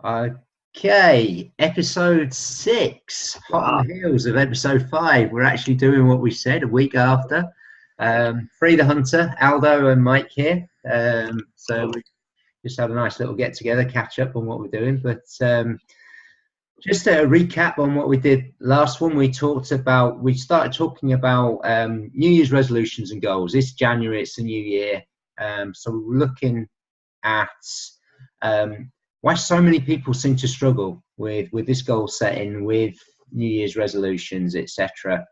Okay, episode 6, hot on the heels of episode 5. We're actually doing what we said a week after. Free the Hunter, Aldo and Mike here. So we just had a nice little get together, catch up on what we're doing. But just a recap on what we did last one. We started talking about New Year's resolutions and goals. This January, it's the new year. So we're looking at why so many people seem to struggle with this goal setting, with New Year's resolutions, etc.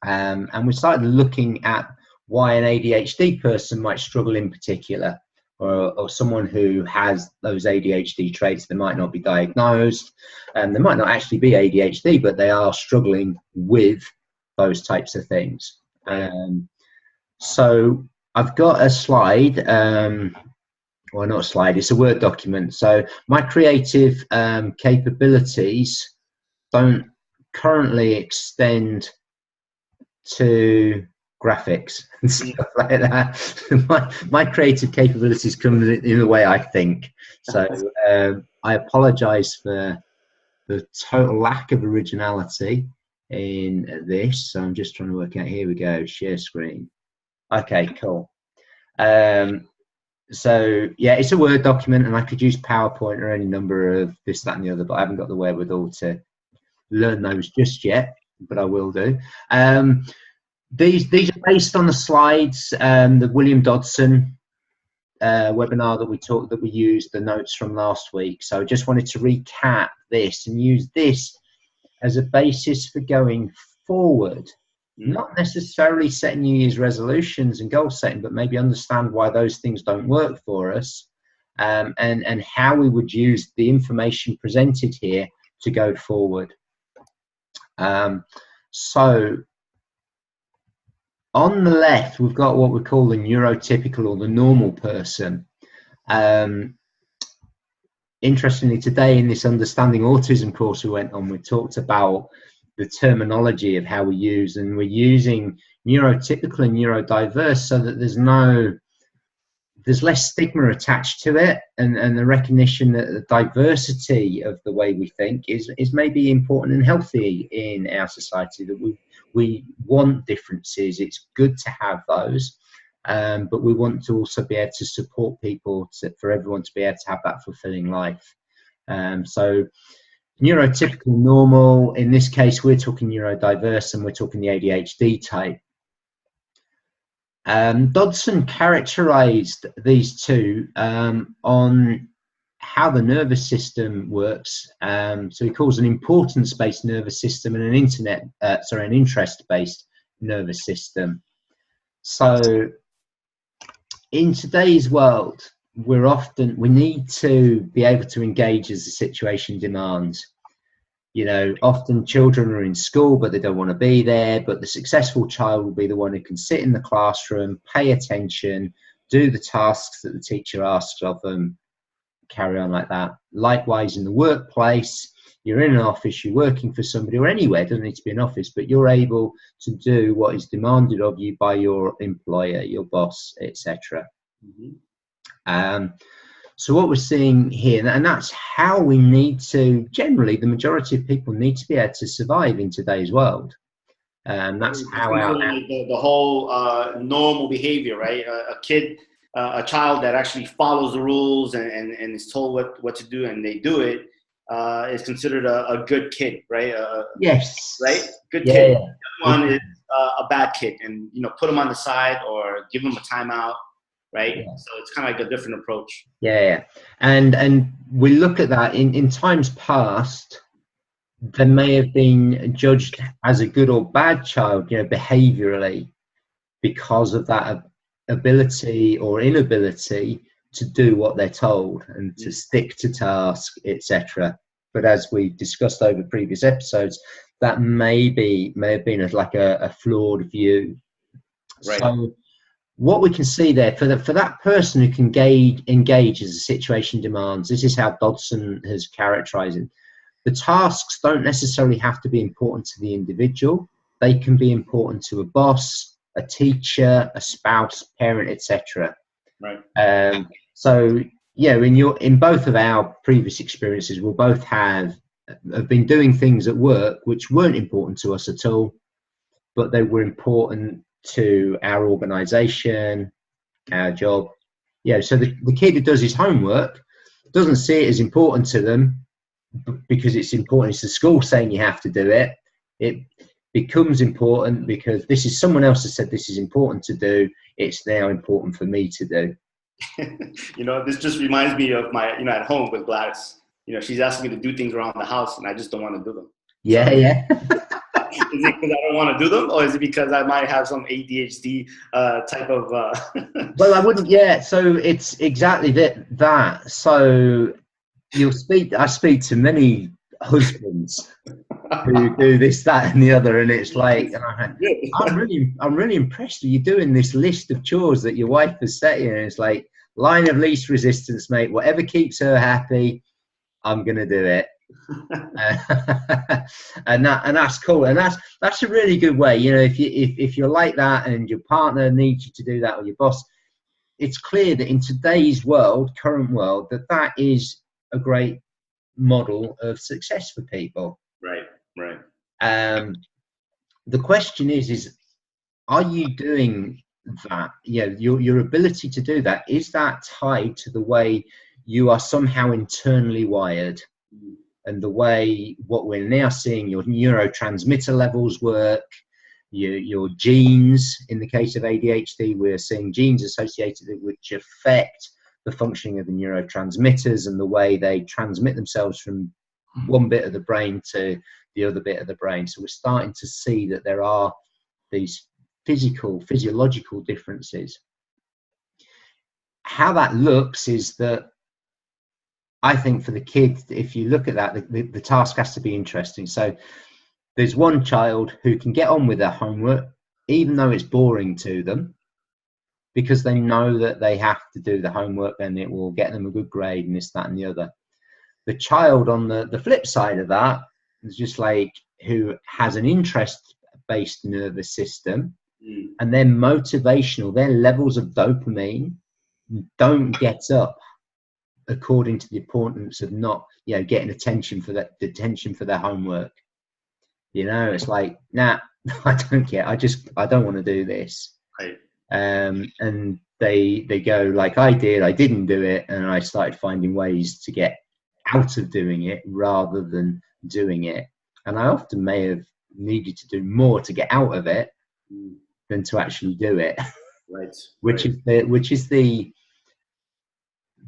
And we started looking at why an ADHD person might struggle in particular, or someone who has those ADHD traits. They might not be diagnosed, and they might not actually be ADHD, but they are struggling with those types of things. So I've got a slide. Well, not a slide, it's a Word document. So my creative capabilities don't currently extend to graphics and stuff like that. My creative capabilities come in the way I think. So I apologize for the total lack of originality in this. So I'm just trying to work out, here we go, share screen. Okay, cool. So yeah, it's a Word document, and I could use PowerPoint or any number of this, that, and the other, but I haven't got the wherewithal to learn those just yet, but I will do. These are based on the slides, the William Dodson webinar that we used the notes from last week. So I just wanted to recap this and use this as a basis for going forward. Not necessarily setting New Year's resolutions and goal setting, but maybe understand why those things don't work for us, and how we would use the information presented here to go forward. So on the left, we've got what we call the neurotypical, or the normal person. Interestingly, today in this Understanding Autism course we went on, we talked about the terminology of how we use, and we're using neurotypical and neurodiverse so that there's less stigma attached to it, and the recognition that the diversity of the way we think is maybe important and healthy in our society, that we want differences. It's good to have those, but we want to also be able to support people, for everyone to be able to have that fulfilling life. So neurotypical, normal, in this case we're talking neurodiverse, and we're talking the ADHD type. Dodson characterized these two on how the nervous system works. So he calls an importance-based nervous system and an interest-based nervous system. So in today's world, we need to be able to engage as the situation demands. You know, often children are in school, but they don't want to be there. But the successful child will be the one who can sit in the classroom, pay attention, do the tasks that the teacher asks of them, carry on like that. Likewise, in the workplace, you're in an office, you're working for somebody, or anywhere, it doesn't need to be an office, but you're able to do what is demanded of you by your employer, your boss, etc. So what we're seeing here, and that's how we need to, generally, the majority of people need to be able to survive in today's world. That's how the whole normal behavior, right? A child that actually follows the rules and is told what to do, and they do it, is considered a good kid, right? Yes. Right? Good kid. Yeah. The other one is a bad kid, and put them on the side or give them a timeout. Right, yeah. So it's kind of like a different approach. Yeah, and we look at that in times past. They may have been judged as a good or bad child, behaviorally, because of that ability or inability to do what they're told and to stick to task, etc. But as we discussed over previous episodes, that may have been like a flawed view. Right. So what we can see there, for that person who can engage as the situation demands, this is how Dodson has characterized it. The tasks don't necessarily have to be important to the individual. They can be important to a boss, a teacher, a spouse, parent, etc. Right. So in both of our previous experiences, we'll both have been doing things at work which weren't important to us at all, but they were important to our organization, our job. So the kid who does his homework doesn't see it as important to them because it's important. It's the school saying you have to do it. It becomes important because this is someone else has said this is important to do. It's now important for me to do. This just reminds me of my, at home with Gladys. She's asking me to do things around the house, and I just don't want to do them. Yeah. Is it because I don't want to do them, or is it because I might have some ADHD type of? Well, I wouldn't. Yeah. So it's exactly that. So I speak to many husbands who do this, that, and the other, and it's like, I'm really impressed with you doing this list of chores that your wife has set you. And it's like line of least resistance, mate. Whatever keeps her happy, I'm gonna do it. And that's cool, and that's a really good way. If you're like that, and your partner needs you to do that, or your boss, it's clear that in today's current world, that is a great model of success for people. Right. The question is are you doing that? Your ability to do that, is that tied to the way you are somehow internally wired, and the way what we're now seeing your neurotransmitter levels work, your genes. In the case of ADHD, we're seeing genes associated which affect the functioning of the neurotransmitters and the way they transmit themselves from one bit of the brain to the other bit of the brain. So we're starting to see that there are these physiological differences. How that looks is that, I think for the kid, if you look at that, the task has to be interesting. So there's one child who can get on with their homework, even though it's boring to them, because they know that they have to do the homework and it will get them a good grade and this, that, and the other. The child on the flip side of that is just like who has an interest-based nervous system, and their motivational, their levels of dopamine don't get up according to the importance of not, getting attention for their homework. It's like, nah, I don't care. I don't want to do this. Right. And they go like I did. I didn't do it, and I started finding ways to get out of doing it rather than doing it. And I often may have needed to do more to get out of it than to actually do it. Right.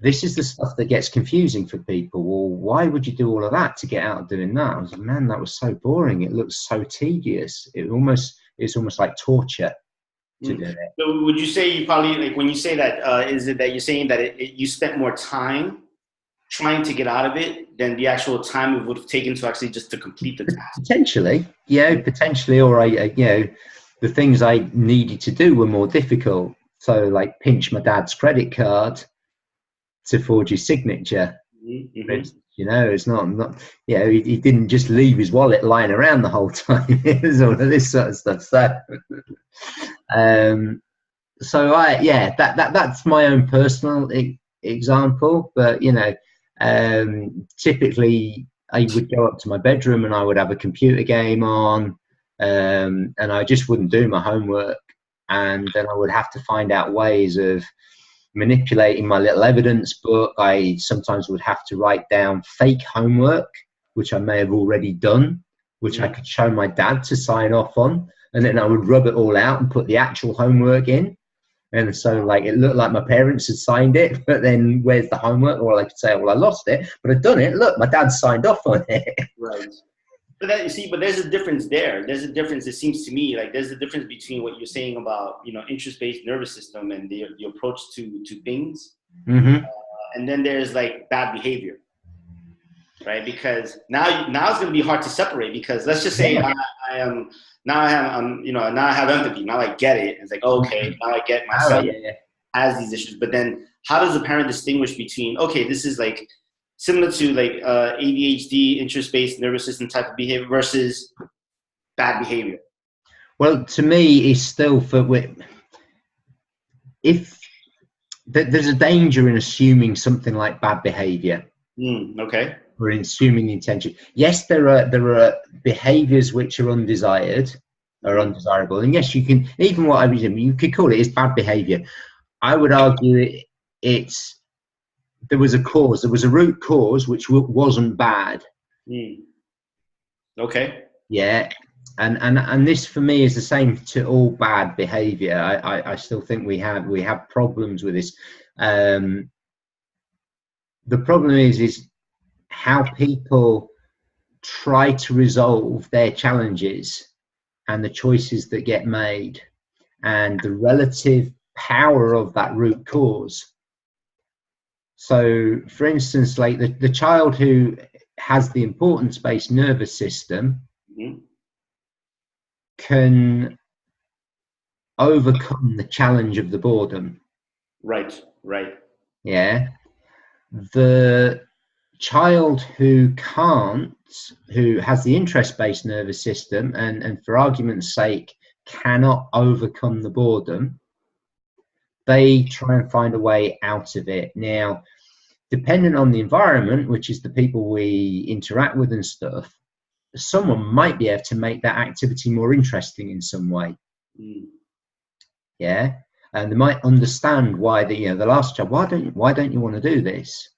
This is the stuff that gets confusing for people. Well, why would you do all of that to get out of doing that? I was like, man, that was so boring. It looks so tedious. It's almost like torture to do it. So would you say you probably, like when you say that, is it that you're saying that you spent more time trying to get out of it than the actual time it would have taken to actually just to complete the task? Potentially, or the things I needed to do were more difficult. So like pinch my dad's credit card to forge his signature. It's not he didn't just leave his wallet lying around the whole time. There's all of this sort of stuff. That's my own personal example, but typically I would go up to my bedroom and I would have a computer game on, and I just wouldn't do my homework, and then I would have to find out ways of manipulating my little evidence book. I sometimes would have to write down fake homework, which I may have already done, which I could show my dad to sign off on, and then I would rub it all out and put the actual homework in. And so like it looked like my parents had signed it, but then where's the homework? Or I could say, well, I lost it, but I'd done it. Look, my dad signed off on it. Right. But there's a difference there. There's a difference. It seems to me like there's a difference between what you're saying about, interest-based nervous system and the approach to things. And then there's like bad behavior, right? Because now it's going to be hard to separate, because let's just say I have empathy. Now I get it. It's like, okay, now I get myself has these issues. But then how does a parent distinguish between, okay, this is like similar to like ADHD, interest-based nervous system type of behavior versus bad behavior? Well, to me, it's still if there's a danger in assuming something like bad behavior. Okay. Or in assuming the intention. Yes, there are behaviors which are undesired or undesirable, and yes, you can, even what I was in, you could call it is bad behavior. I would argue there was a root cause which wasn't bad. Okay. Yeah. And this for me is the same to all bad behavior. I still think we have problems with this. The problem is how people try to resolve their challenges and the choices that get made and the relative power of that root cause. So for instance, like the child who has the importance-based nervous system can overcome the challenge of the boredom. Right. Yeah. The child who has the interest-based nervous system and for argument's sake cannot overcome the boredom, they try and find a way out of it. Now, depending on the environment, which is the people we interact with and stuff, someone might be able to make that activity more interesting in some way. Yeah. And they might understand why the last child, why don't you want to do this?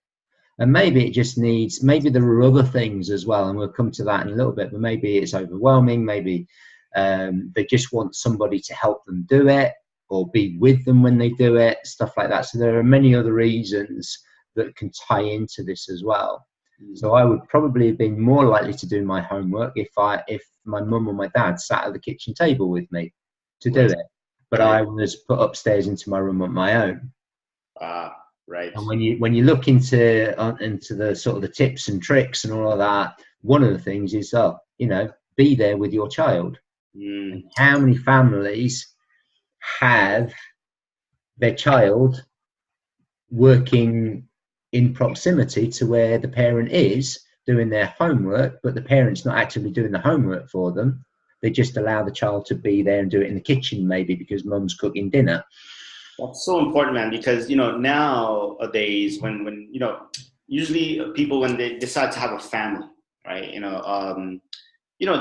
And maybe it just needs, maybe there are other things as well, and we'll come to that in a little bit, but maybe it's overwhelming, maybe they just want somebody to help them do it or be with them when they do it, stuff like that. So there are many other reasons that can tie into this as well. So I would probably have been more likely to do my homework if my mum or my dad sat at the kitchen table with me to do it, but I was put upstairs into my room on my own. Right. And when you look into the sort of the tips and tricks and all of that, one of the things is be there with your child. And how many families have their child working in proximity to where the parent is doing their homework, but the parent's not actively doing the homework for them? They just allow the child to be there and do it in the kitchen, maybe because mum's cooking dinner. That's so important, man, because, nowadays when usually people, when they decide to have a family, right,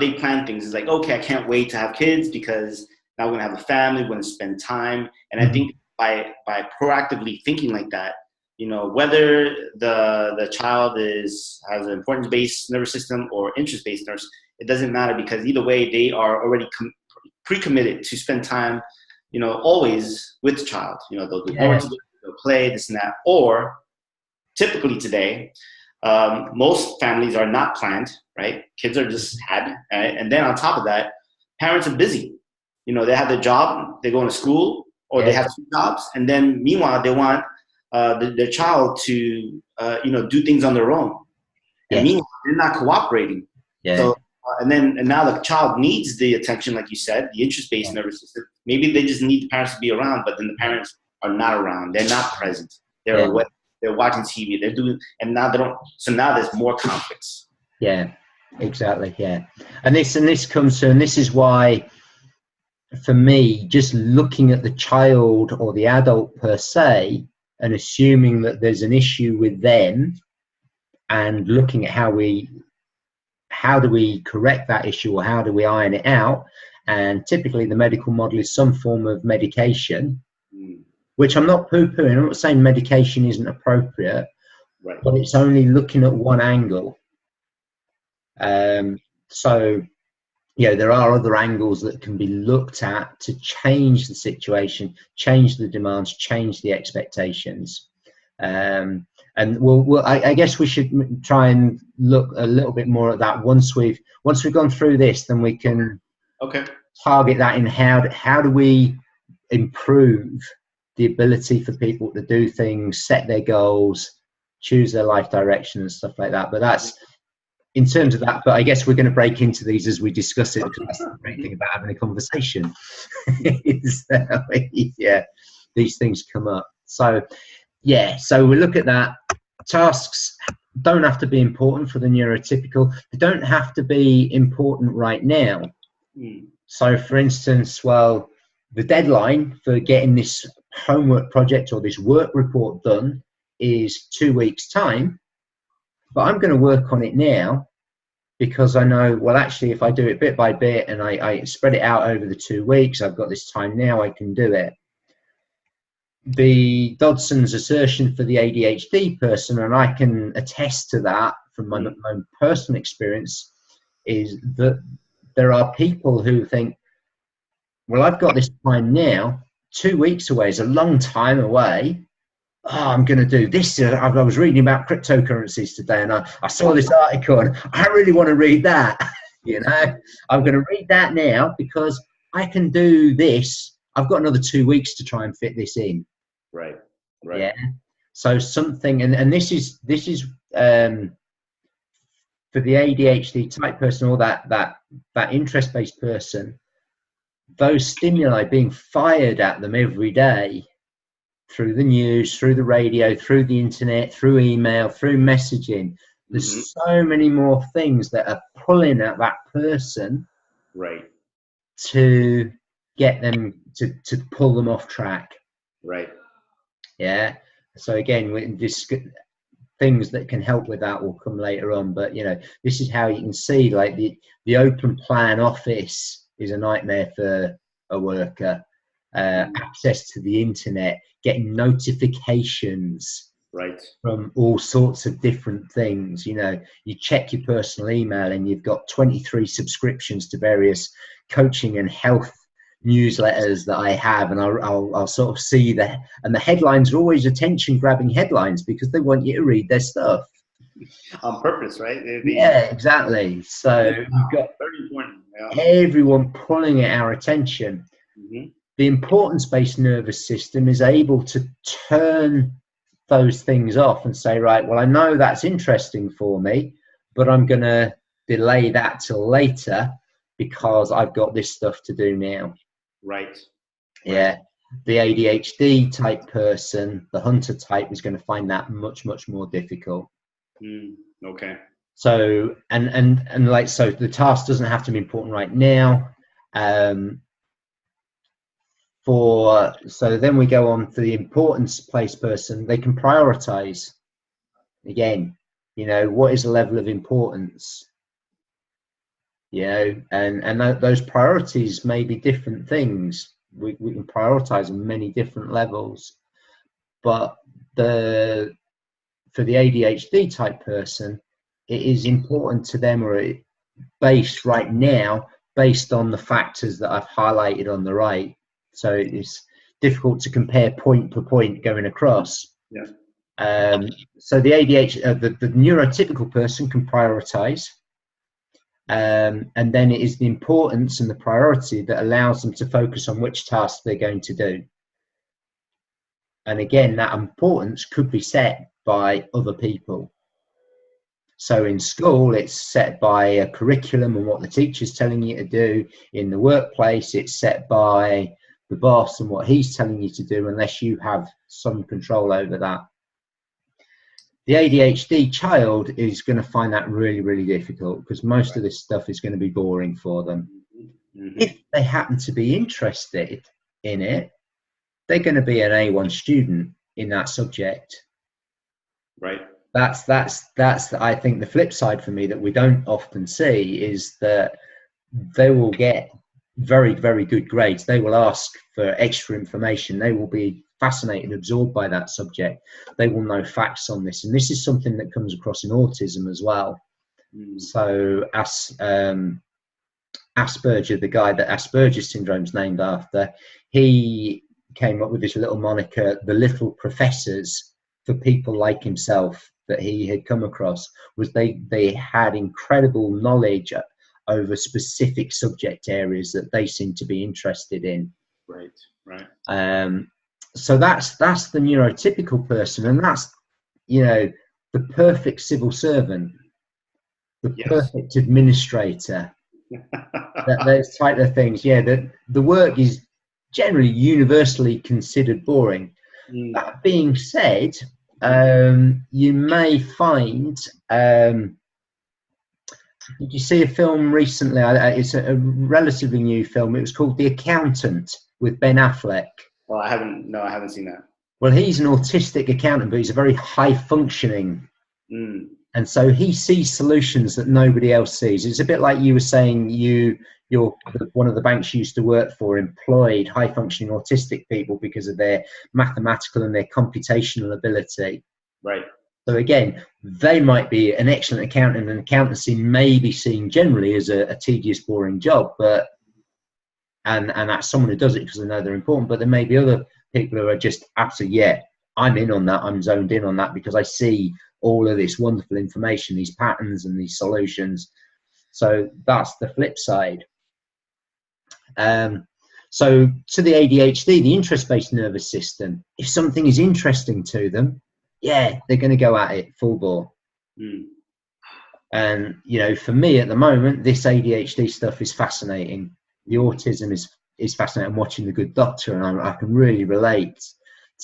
they plan things. It's like, okay, I can't wait to have kids because now we're going to have a family, we're going to spend time. And I think by proactively thinking like that, whether the child has an importance-based nervous system or interest-based nervous, it doesn't matter, because either way, they are already pre-committed to spend time always with the child. They'll do homework together, they'll play, this and that. Or typically today, most families are not planned, right? Kids are just had, right? And then on top of that, parents are busy. They have their job, they go to school, or they have two jobs, and then meanwhile they want their child to do things on their own. And meanwhile, they're not cooperating. So and now the child needs the attention, like you said, the interest-based nervous system. Maybe they just need the parents to be around, but then the parents are not around. They're not present. They're away. They're watching TV. They're doing, and now they don't. So now there's more conflicts. Yeah, exactly. Yeah, and this comes to, and this is why, for me, just looking at the child or the adult per se and assuming that there's an issue with them, and looking at how do we correct that issue, or how do we iron it out? And typically the medical model is some form of medication, which I'm not poo-pooing. I'm not saying medication isn't appropriate, but it's only looking at one angle. So, there are other angles that can be looked at to change the situation, change the demands, change the expectations. And I guess we should try and look a little bit more at that once we've gone through this. Then we can target that in how do we improve the ability for people to do things, set their goals, choose their life direction and stuff like that. But that's in terms of that. But I guess we're going to break into these as we discuss it, because that's the great thing about having a conversation. These things come up. So we look at that. Tasks don't have to be important for the neurotypical. They don't have to be important right now. So for instance, the deadline for getting this homework project or this work report done is 2 weeks time, but I'm going to work on it now because I know, well, actually, if I do it bit by bit and I spread it out over the 2 weeks, I've got this time now, I can do it. The Dodson's assertion for the ADHD person, and I can attest to that from my own personal experience, is that there are people who think, well, I've got this time now, 2 weeks away is a long time away. Oh, I'm going to do this. I was reading about cryptocurrencies today, and I saw this article, and I really want to read that. You know, I'm going to read that now because I can do this. I've got another 2 weeks to try and fit this in. Right. Right. Yeah. So something, and this is for the ADHD type person or that interest-based person, those stimuli being fired at them every day through the news, through the radio, through the internet, through email, through messaging. There's so many more things that are pulling at that person, right, to get them to pull them off track. Right. Yeah. So again, this things that can help with that will come later on. But you know, this is how you can see, like the open plan office is a nightmare for a worker. Access to the internet, getting notifications from all sorts of different things. You know, you check your personal email and you've got 23 subscriptions to various coaching and health newsletters that I have, and I'll sort of see that, and the headlines are always attention grabbing headlines because they want you to read their stuff on purpose, right? Yeah, exactly. So you've got very important. Everyone pulling at our attention. The importance-based nervous system is able to turn those things off and say, right, well, I know that's interesting for me, but I'm going to delay that till later because I've got this stuff to do now. Right. Yeah. The ADHD type person, the hunter type, is going to find that much, much more difficult. Okay. So, and like, so the task doesn't have to be important right now. So then we go on to the importance place person. They can prioritize. Again, you know, what is the level of importance? You know, and those priorities may be different things. We can prioritize on many different levels, but for the ADHD type person, it is important to them, or based right now, based on the factors that I've highlighted on the right. So it's difficult to compare point per point going across. Yeah. So the ADHD, the neurotypical person can prioritize. And then it is the importance and the priority that allows them to focus on which task they're going to do. And again, that importance could be set by other people. So in school, it's set by a curriculum and what the teacher's telling you to do. In the workplace, it's set by the boss and what he's telling you to do, unless you have some control over that. The ADHD child is going to find that really, really difficult because most of this stuff is going to be boring for them. If they happen to be interested in it, they're going to be an A1 student in that subject. Right. That's I think the flip side for me that we don't often see is that they will get very, very good grades. They will ask for extra information. They will be fascinated and absorbed by that subject. They will know facts on this, and this is something that comes across in autism as well. So Asperger, the guy that Asperger's syndrome is named after, he came up with this little moniker, the little professors, for people like himself that he had come across. Was they had incredible knowledge over specific subject areas that they seem to be interested in. Right. So that's the neurotypical person, and that's, you know, the perfect civil servant, the perfect administrator. Those type of things. Yeah, the work is generally universally considered boring. That being said, you may find. Did you see a film recently? It's a relatively new film. It was called The Accountant with Ben Affleck. Oh, I haven't. No, I haven't seen that. Well, he's an autistic accountant, but he's a very high functioning. And so he sees solutions that nobody else sees. It's a bit like you were saying, one of the banks you used to work for employed high functioning autistic people because of their mathematical and their computational ability. Right. So again, they might be an excellent accountant, and accountancy may be seen generally as a tedious, boring job, but and that's someone who does it because they know they're important. But there may be other people who are just absolutely, yeah, I'm in on that, I'm zoned in on that because I see all of this wonderful information, these patterns and these solutions. So that's the flip side. So to the ADHD, the interest-based nervous system, if something is interesting to them, yeah, they're going to go at it full bore. And, you know, for me at the moment, this ADHD stuff is fascinating. The autism is fascinating. I'm watching The Good Doctor, and I can really relate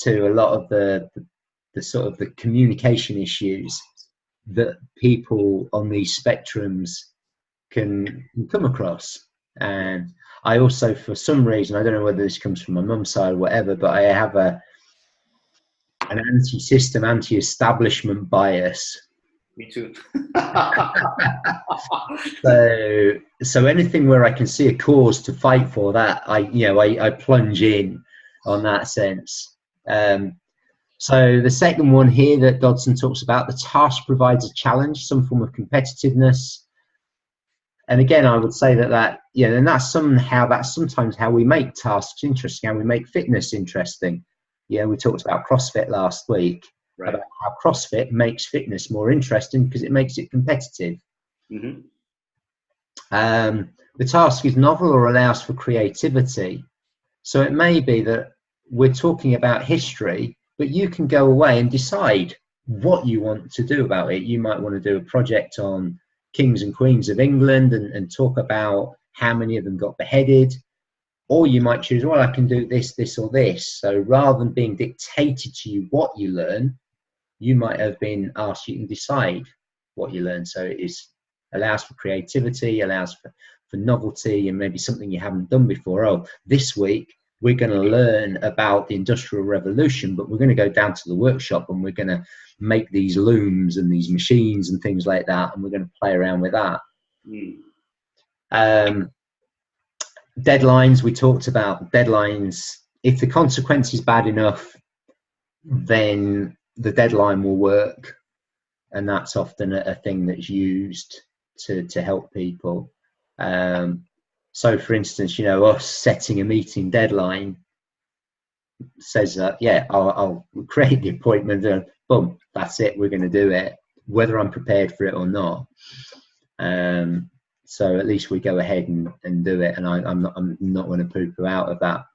to a lot of the sort of the communication issues that people on these spectrums can come across. And I also, for some reason, I don't know whether this comes from my mum's side or whatever, but I have an anti-system, anti-establishment bias. Me too. So anything where I can see a cause to fight for, that I plunge in on that sense. So the second one here that Dodson talks about, the task provides a challenge, some form of competitiveness. And again, I would say and that's sometimes how we make tasks interesting, how we make fitness interesting. Yeah, we talked about CrossFit last week, right, about how CrossFit makes fitness more interesting because it makes it competitive. The task is novel or allows for creativity. So it may be that we're talking about history, but you can go away and decide what you want to do about it. You might want to do a project on kings and queens of England and talk about how many of them got beheaded. Or you might choose, well, I can do this, this, or this. So rather than being dictated to you what you learn, you might have been asked, you can decide what you learn. So it allows for creativity, allows for novelty, and maybe something you haven't done before. Oh, this week we're going to learn about the Industrial Revolution, but we're going to go down to the workshop and we're going to make these looms and these machines and things like that, and we're going to play around with that. Deadlines, we talked about deadlines. If the consequence is bad enough, then the deadline will work, and that's often a thing that's used to help people. So for instance, us setting a meeting deadline says that, yeah, I'll create the appointment and boom, that's it, we're going to do it, whether I'm prepared for it or not. So at least we go ahead and do it, and I'm not going to poo-poo out of that.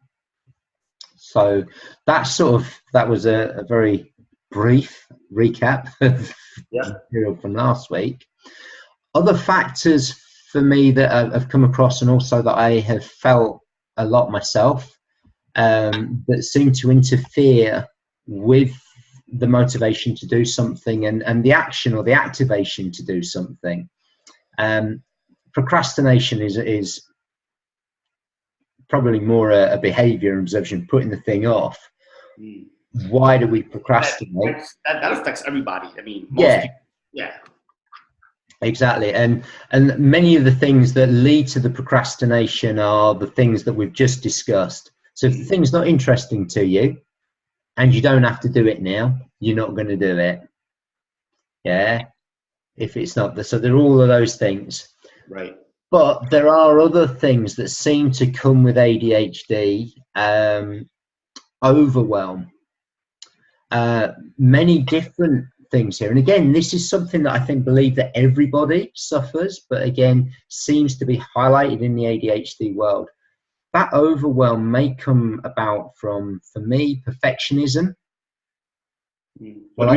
So that was a very brief recap of material from last week. Other factors for me that I've come across, and also that I have felt a lot myself, that seem to interfere with the motivation to do something and the action or the activation to do something. Procrastination is probably more a behavior observation, putting the thing off. Why do we procrastinate? That affects everybody. I mean, most people, yeah. Exactly. And many of the things that lead to the procrastination are the things that we've just discussed. So if the thing's not interesting to you and you don't have to do it now, you're not going to do it. Yeah. If it's not so there are all of those things. Right. But there are other things that seem to come with ADHD, overwhelm, many different things here. And again, this is something that I believe that everybody suffers, but again, seems to be highlighted in the ADHD world. That overwhelm may come about from, for me, perfectionism. Well,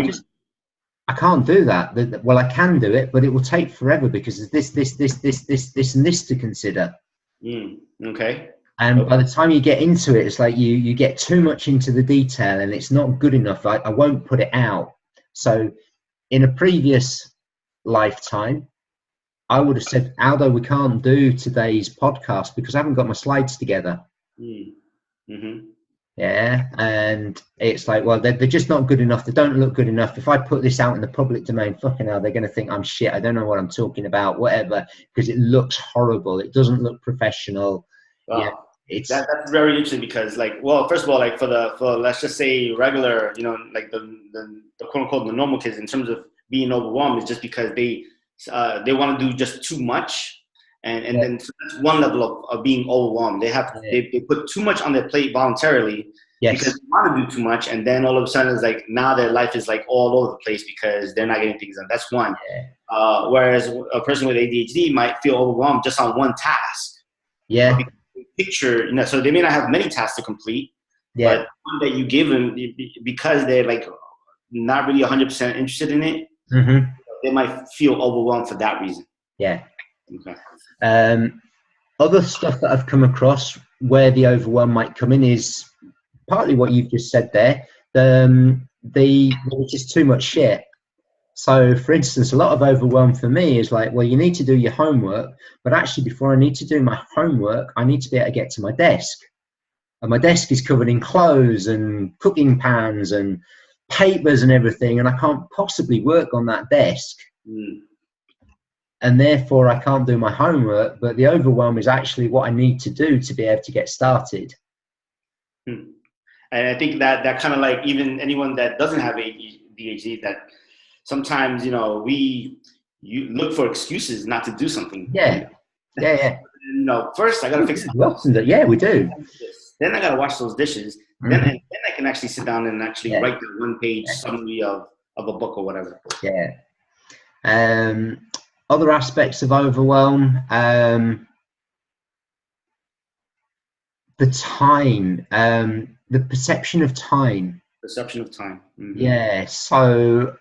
I can't do that. Well, I can do it, but it will take forever because there's this, and this to consider. Okay. And by the time you get into it, it's like you get too much into the detail and it's not good enough. I won't put it out. So in a previous lifetime, I would have said, Aldo, we can't do today's podcast because I haven't got my slides together. Yeah, and it's like, well, they're just not good enough. They don't look good enough. If I put this out in the public domain, fucking hell, they're going to think I'm shit. I don't know what I'm talking about, whatever, because it looks horrible. It doesn't look professional. Yeah, Wow. it's That's very interesting because, like, well, first of all, like for let's just say regular, you know, like the quote unquote the normal kids, in terms of being overwhelmed, is just because they want to do just too much, and yeah, then so that's one level of being overwhelmed. yeah. They put too much on their plate voluntarily because Yes, they want to do too much, and then all of a sudden it's like now their life is like all over the place because they're not getting things done. That's one. yeah, Whereas a person with ADHD might feel overwhelmed just on one task. But yeah, because they picture, you know, so they may not have many tasks to complete, yeah. but one that you give them, because they're like not really 100% interested in it, Hmm. they might feel overwhelmed for that reason. Yeah. Okay. Other stuff that I've come across where the overwhelm might come in is partly what you've just said there. There's just too much shit. So, for instance, a lot of overwhelm for me is like, well, you need to do your homework, but actually, before I need to do my homework, I need to be able to get to my desk. And my desk is covered in clothes and cooking pans and papers and everything, and I can't possibly work on that desk. Mm. And therefore, I can't do my homework. But the overwhelm is actually what I need to do to be able to get started. Hmm. And I think that kind of like even anyone that doesn't have ADHD, that sometimes, you know, you look for excuses not to do something. Yeah, yeah, yeah. You know, first I gotta fix the house. Yeah, we do. Then I gotta wash those dishes. Mm-hmm. Then I can actually sit down and actually Yeah. write the one-page summary of a book or whatever. Yeah. Other aspects of overwhelm, the time, the perception of time. Perception of time. Mm-hmm. Yeah. So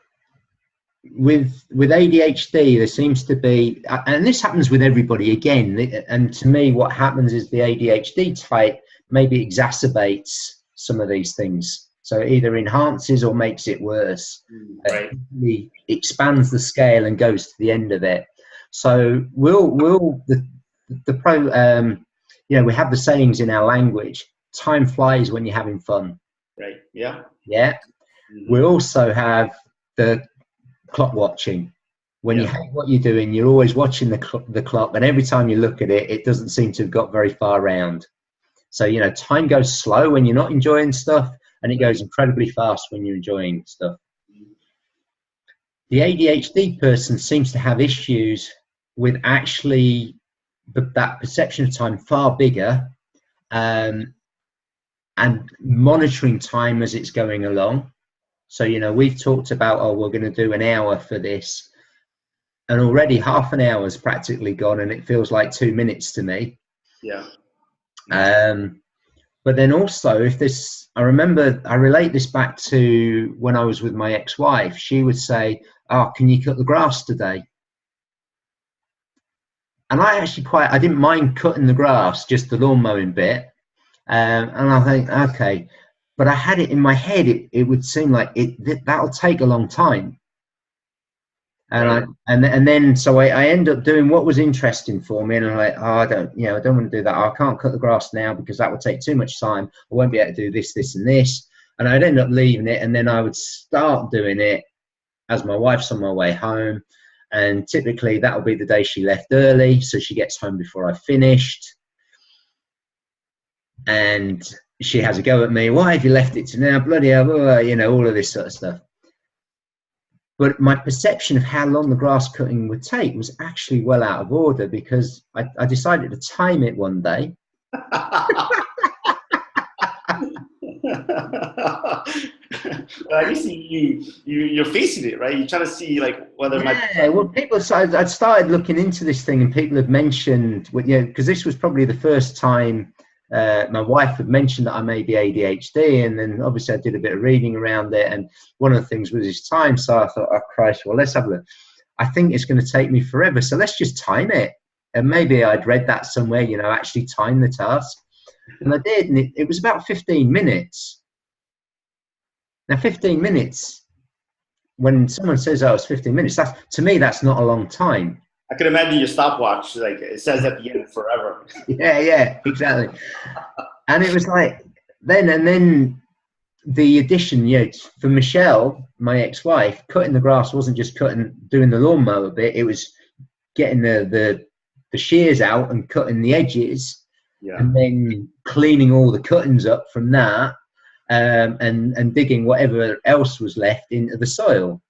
with ADHD, there seems to be, and this happens with everybody again. And to me, what happens is the ADHD type maybe exacerbates some of these things. So it either enhances or makes it worse. Right. It expands the scale and goes to the end of it. So you know, we have the sayings in our language. Time flies when you're having fun. Right. Yeah. Yeah. Mm-hmm. We also have the clock watching. When you hate what you're doing, you're always watching the clock, and every time you look at it, it doesn't seem to have got very far round. So, you know, time goes slow when you're not enjoying stuff, and it goes incredibly fast when you're enjoying stuff. The ADHD person seems to have issues with actually that perception of time far bigger, and monitoring time as it's going along. So, you know, we've talked about, oh, we're going to do an hour for this, and already half an hour is practically gone, and it feels like 2 minutes to me. Yeah. But then also, if this, I remember, I relate this back to when I was with my ex-wife. She would say, oh, can you cut the grass today? And I didn't mind cutting the grass, just the lawn mowing bit. And I think, okay. But I had it in my head, it would seem like that'll take a long time. And then so I end up doing what was interesting for me, and I'm like, oh, I don't want to do that. I can't cut the grass now because that will take too much time. I won't be able to do this and this, and I'd end up leaving it, and then I would start doing it as my wife's on my way home, and typically that'll be the day she left early, so she gets home before I finished, and she has a go at me. Why have you left it to now? Bloody hell, you know, all of this sort of stuff. But my perception of how long the grass cutting would take was actually well out of order, because I decided to time it one day. Well, you see, you're facing it, right? You're trying to see like whether well, people. So I'd started looking into this thing, and people had mentioned, you know, because this was probably the first time my wife had mentioned that I may be ADHD, and then obviously I did a bit of reading around it, and one of the things was his time. So I thought, oh Christ, well, let's have a look. I think it's going to take me forever, so let's just time it. And maybe I'd read that somewhere, you know, actually time the task, and I did, and it was about 15 minutes. Now, 15 minutes, when someone says, oh, it's 15 minutes, to me, that's not a long time. I could imagine your stopwatch, like it says at the end, forever. Yeah, exactly. And it was like, then the addition, for Michelle, my ex-wife, cutting the grass wasn't just doing the lawnmower bit. It was getting the shears out and cutting the edges, and then cleaning all the cuttings up from that, and digging whatever else was left into the soil.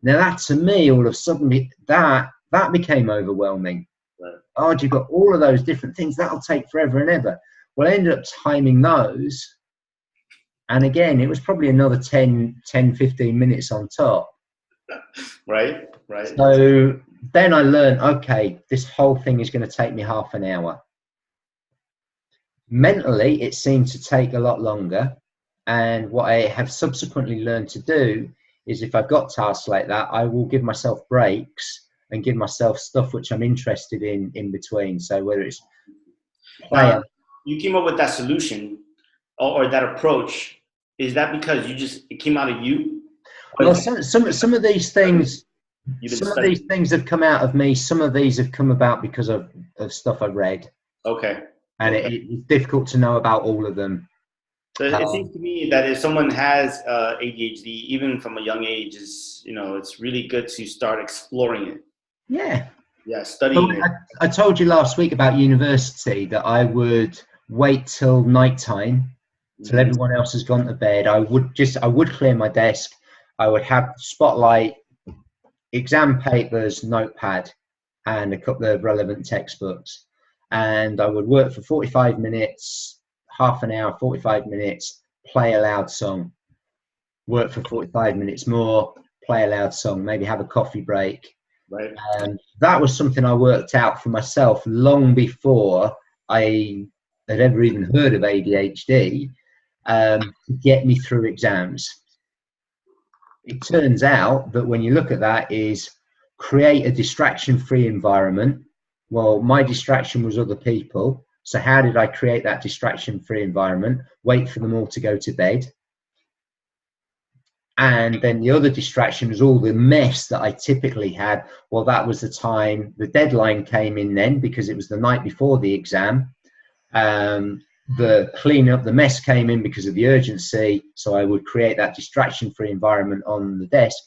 Now that, to me, all of a sudden, that became overwhelming. Right. Oh, you've got all of those different things. That'll take forever and ever. Well, I ended up timing those. And again, it was probably another 10, 15 minutes on top. Right. So then I learned, okay, this whole thing is going to take me half an hour. Mentally, it seemed to take a lot longer. And what I have subsequently learned to do is, if I've got tasks like that, I will give myself breaks and give myself stuff which I'm interested in between. So whether it's you came up with that solution or that approach, is that because it came out of you? Well, some of these things, these things have come out of me. Some of these have come about because of stuff I've read. Okay. And it's difficult to know about all of them. So it seems to me that if someone has ADHD, even from a young age, it's really good to start exploring it. Yeah. Yeah, studying it. I told you last week about university that I would wait till nighttime, till everyone else has gone to bed. I would clear my desk. I would have spotlight, exam papers, notepad, and a couple of relevant textbooks. And I would work for 45 minutes, half an hour, 45 minutes, play a loud song. Work for 45 minutes more, play a loud song, maybe have a coffee break. Right. And that was something I worked out for myself long before I had ever even heard of ADHD, to get me through exams. It turns out that when you look at that, is create a distraction-free environment. Well, my distraction was other people. So how did I create that distraction-free environment? Wait for them all to go to bed. And then the other distraction was all the mess that I typically had. Well, that was the time the deadline came in then, because it was the night before the exam. The clean up, the mess came in because of the urgency. So I would create that distraction-free environment on the desk.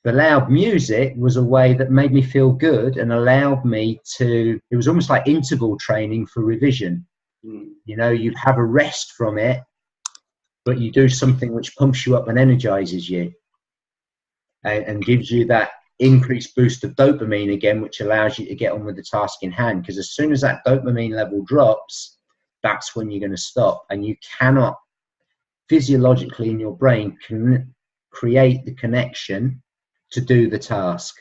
The loud music was a way that made me feel good and allowed me to, it was almost like interval training for revision. You have a rest from it, but you do something which pumps you up and energizes you and gives you that increased boost of dopamine again, which allows you to get on with the task in hand. Because as soon as that dopamine level drops, that's when you're going to stop. And you cannot physiologically in your brain create the connection to do the task.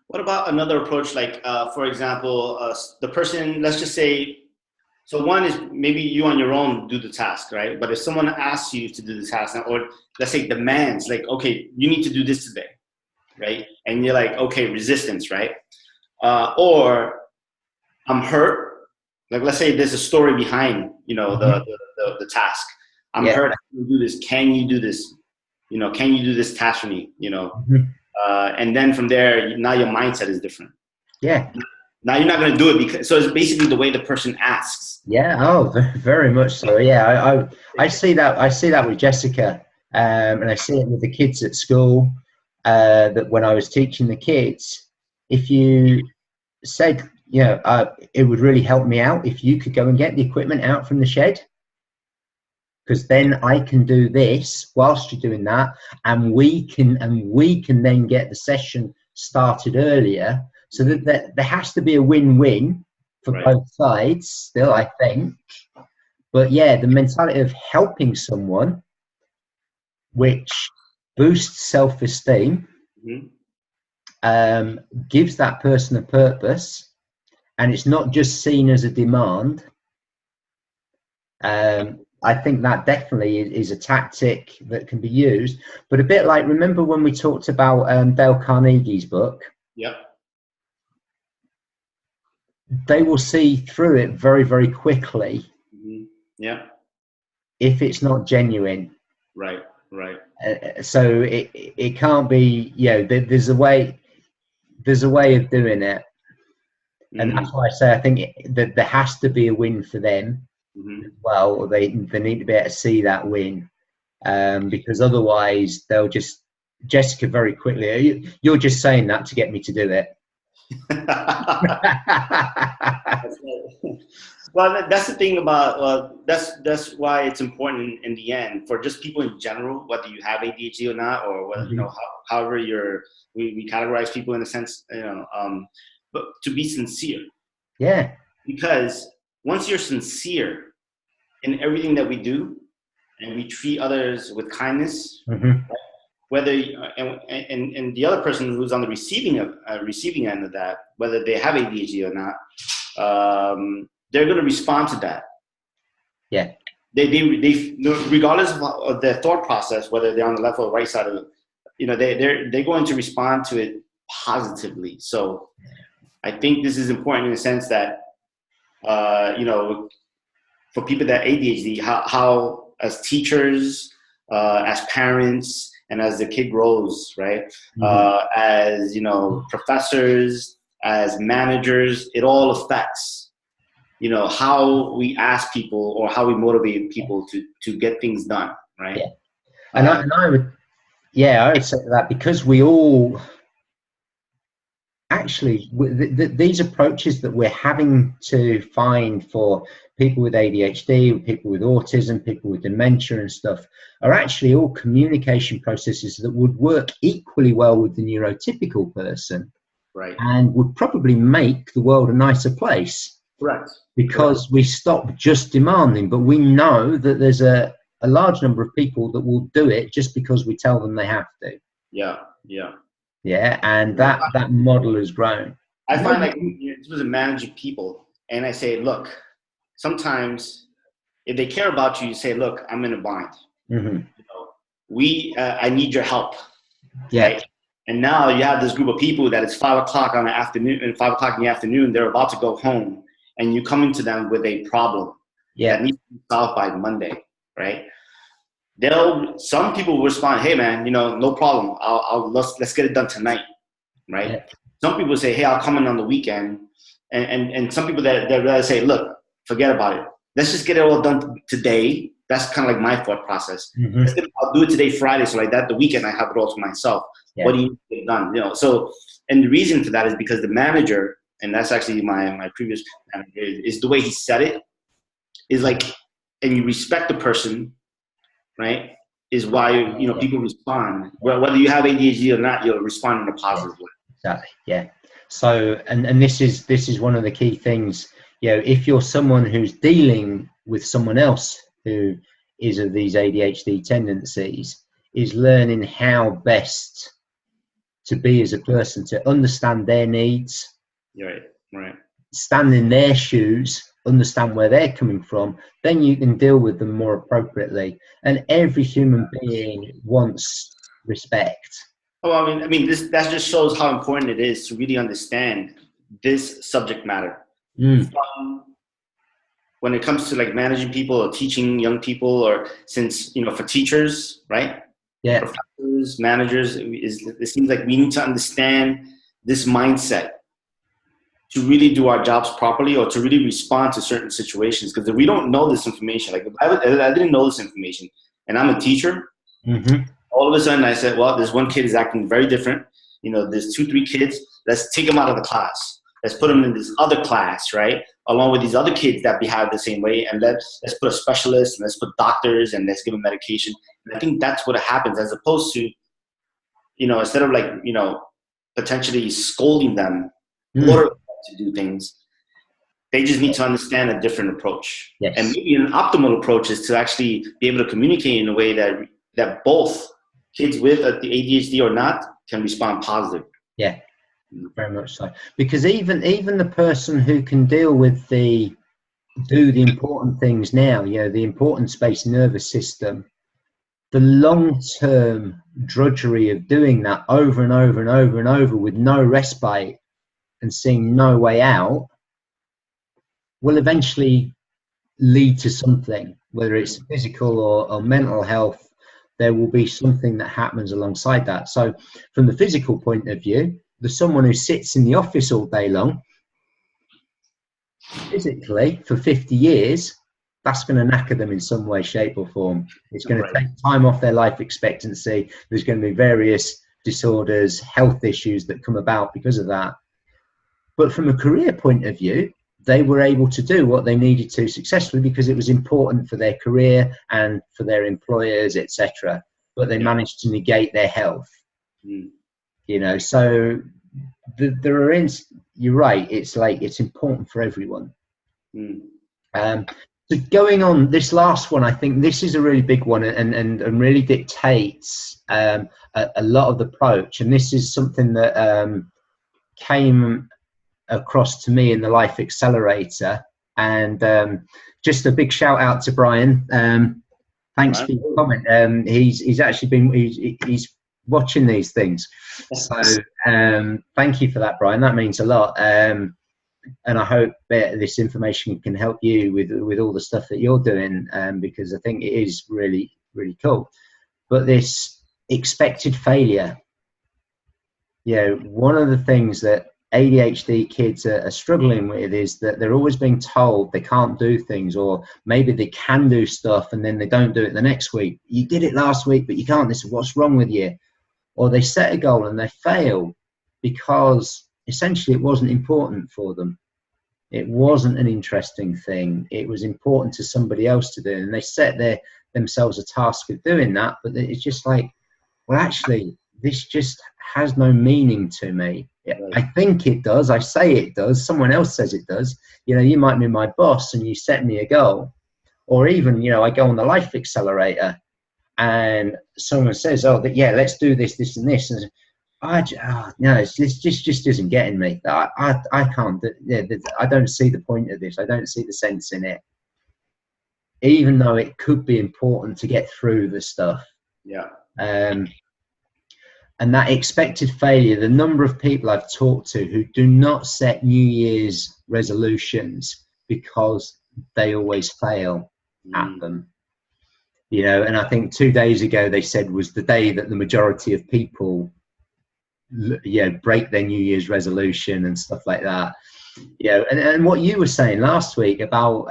What about another approach? Like, for example, the person, let's just say, so one is maybe you on your own do the task, right? But if someone asks you to do the task, or let's say demands, like, okay, you need to do this today, right? And you're like, okay, resistance, right? Or I'm hurt. Like, let's say there's a story behind, the task. I'm hurt. I can do this. Can you do this? Can you do this task for me? And then from there, now your mindset is different. Yeah. Now you're not going to do it so it's basically the way the person asks. Yeah. Oh, very much so. Yeah. I see that. I see that with Jessica, and I see it with the kids at school. That when I was teaching the kids, if you said, it would really help me out if you could go and get the equipment out from the shed, because then I can do this whilst you're doing that, and we can then get the session started earlier. So that there has to be a win-win for both sides still, I think. But yeah, the mentality of helping someone, which boosts self-esteem, gives that person a purpose, and it's not just seen as a demand. I think that definitely is a tactic that can be used. But a bit like, remember when we talked about Dale Carnegie's book? Yep. They will see through it very, very quickly. Yeah. If it's not genuine. Right. So it can't be, there's a way of doing it. And that's why I say I think that there has to be a win for them. Mm-hmm. well, or they need to be able to see that win, because otherwise they'll just, Jessica, very quickly, you're just saying that to get me to do it. Well, that's the thing about, that's why it's important in the end for just people in general, whether you have ADHD or not, or whether, you know, however we categorize people in a sense, you know, but to be sincere. Yeah. Because once you're sincere in everything that we do, and we treat others with kindness, right? Whether and the other person who's on the receiving end of that, whether they have ADHD or not, they're going to respond to that. Yeah. They regardless of their thought process, whether they're on the left or right side of it, you know, they're going to respond to it positively. So I think this is important in the sense that, you know, for people that ADHD, how as teachers, as parents, and as the kid grows, right? As, you know, professors, as managers, it all affects, you know, how we ask people or how we motivate people to get things done, right? Yeah. And I would say that, because we all actually, these approaches that we're having to find for people with ADHD, people with autism, people with dementia and stuff, are actually all communication processes that would work equally well with the neurotypical person, right? And would probably make the world a nicer place. Correct. Because we stop just demanding, but we know that there's a large number of people that will do it just because we tell them they have to. Yeah, yeah. Yeah, and that model has grown. I find like this was managing people, and I say, look, sometimes if they care about you, you say, look, I'm in a bind. You know, I need your help. Yeah. Right? And now you have this group of people that it's 5 o'clock in the afternoon, they're about to go home, and you come into them with a problem that needs to be solved by Monday, right? Some people will respond, hey man, you know, no problem. Let's get it done tonight, right? Yeah. Some people say, hey, I'll come in on the weekend, and some people that rather say, look, forget about it. Let's just get it all done today. That's kind of like my thought process. I'll do it today, Friday, so like that the weekend I have it all to myself. Yeah. What do you need to get done? You know, so, and the reason for that is because the manager, and that's actually my previous manager, is the way he said it is like, and you respect the person, right, is why, you know, people respond. Well, whether you have ADHD or not, you'll respond in a positive way. Exactly. Yeah. So, and this is one of the key things. You know, if you're someone who's dealing with someone else who is of these ADHD tendencies, is learning how best to be as a person, to understand their needs. Right. Stand in their shoes, understand where they're coming from, then you can deal with them more appropriately. And every human being wants respect. Oh, I mean, that just shows how important it is to really understand this subject matter. When it comes to like managing people or teaching young people, or since, you know, for teachers, right? Yeah. Professors, managers, it seems like we need to understand this mindset to really do our jobs properly, or to really respond to certain situations. Because if we don't know this information, like I didn't know this information, and I'm a teacher, all of a sudden I said, well, this one kid is acting very different. You know, there's 2-3 kids. Let's take them out of the class. Let's put them in this other class, right? Along with these other kids that behave the same way. And let's put a specialist, and let's put doctors, and let's give them medication. And I think that's what happens, as opposed to, you know, instead of like, you know, potentially scolding them, or to do things, they just need to understand a different approach. Yes. And maybe an optimal approach is to actually be able to communicate in a way that both kids with the ADHD or not can respond positive. Yeah, very much so. Because even the person who can deal with do the important things now, you know, the importance-based nervous system, the long-term drudgery of doing that over and over and over and over with no respite and seeing no way out will eventually lead to something, whether it's physical or mental health. There will be something that happens alongside that. So from the physical point of view, there's someone who sits in the office all day long, physically for 50 years, that's going to knacker them in some way, shape or form. It's going to Right. take time off their life expectancy. There's going to be various disorders, health issues that come about because of that. But from a career point of view, they were able to do what they needed to successfully because it was important for their career and for their employers, etc. But they managed to negate their health. You know, so there are you're right, it's like it's important for everyone. So going on this last one, I think this is a really big one and really dictates a lot of the approach. And this is something that came across to me in the Life Accelerator. And just a big shout out to Brian. Thanks for your comment. He's actually been he's watching these things. So thank you for that, Brian. That means a lot. And I hope that this information can help you with all the stuff that you're doing, because I think it is really, really cool. But this expected failure, you know, one of the things that ADHD kids are struggling with is that they're always being told they can't do things, or maybe they can do stuff and then they don't do it the next week. You did it last week, but you can't. This is what's wrong with you. Or they set a goal and they fail because essentially it wasn't important for them. It wasn't an interesting thing. It was important to somebody else to do. And they set themselves a task of doing that, but it's just like, well, actually, this just has no meaning to me. I think it does. I say it does. Someone else says it does. You know, you might be my boss and you set me a goal. Or even, you know, I go on the Life Accelerator and someone says, oh, yeah, let's do this, this and this. And no, this just isn't getting me. I can't. I don't see the point of this. I don't see the sense in it. Even though it could be important to get through the stuff. Yeah. And that expected failure, the number of people I've talked to who do not set New Year's resolutions because they always fail at them. You know, and I think 2 days ago they said was the day that the majority of people, you know, break their New Year's resolution and stuff like that. You know, and what you were saying last week about,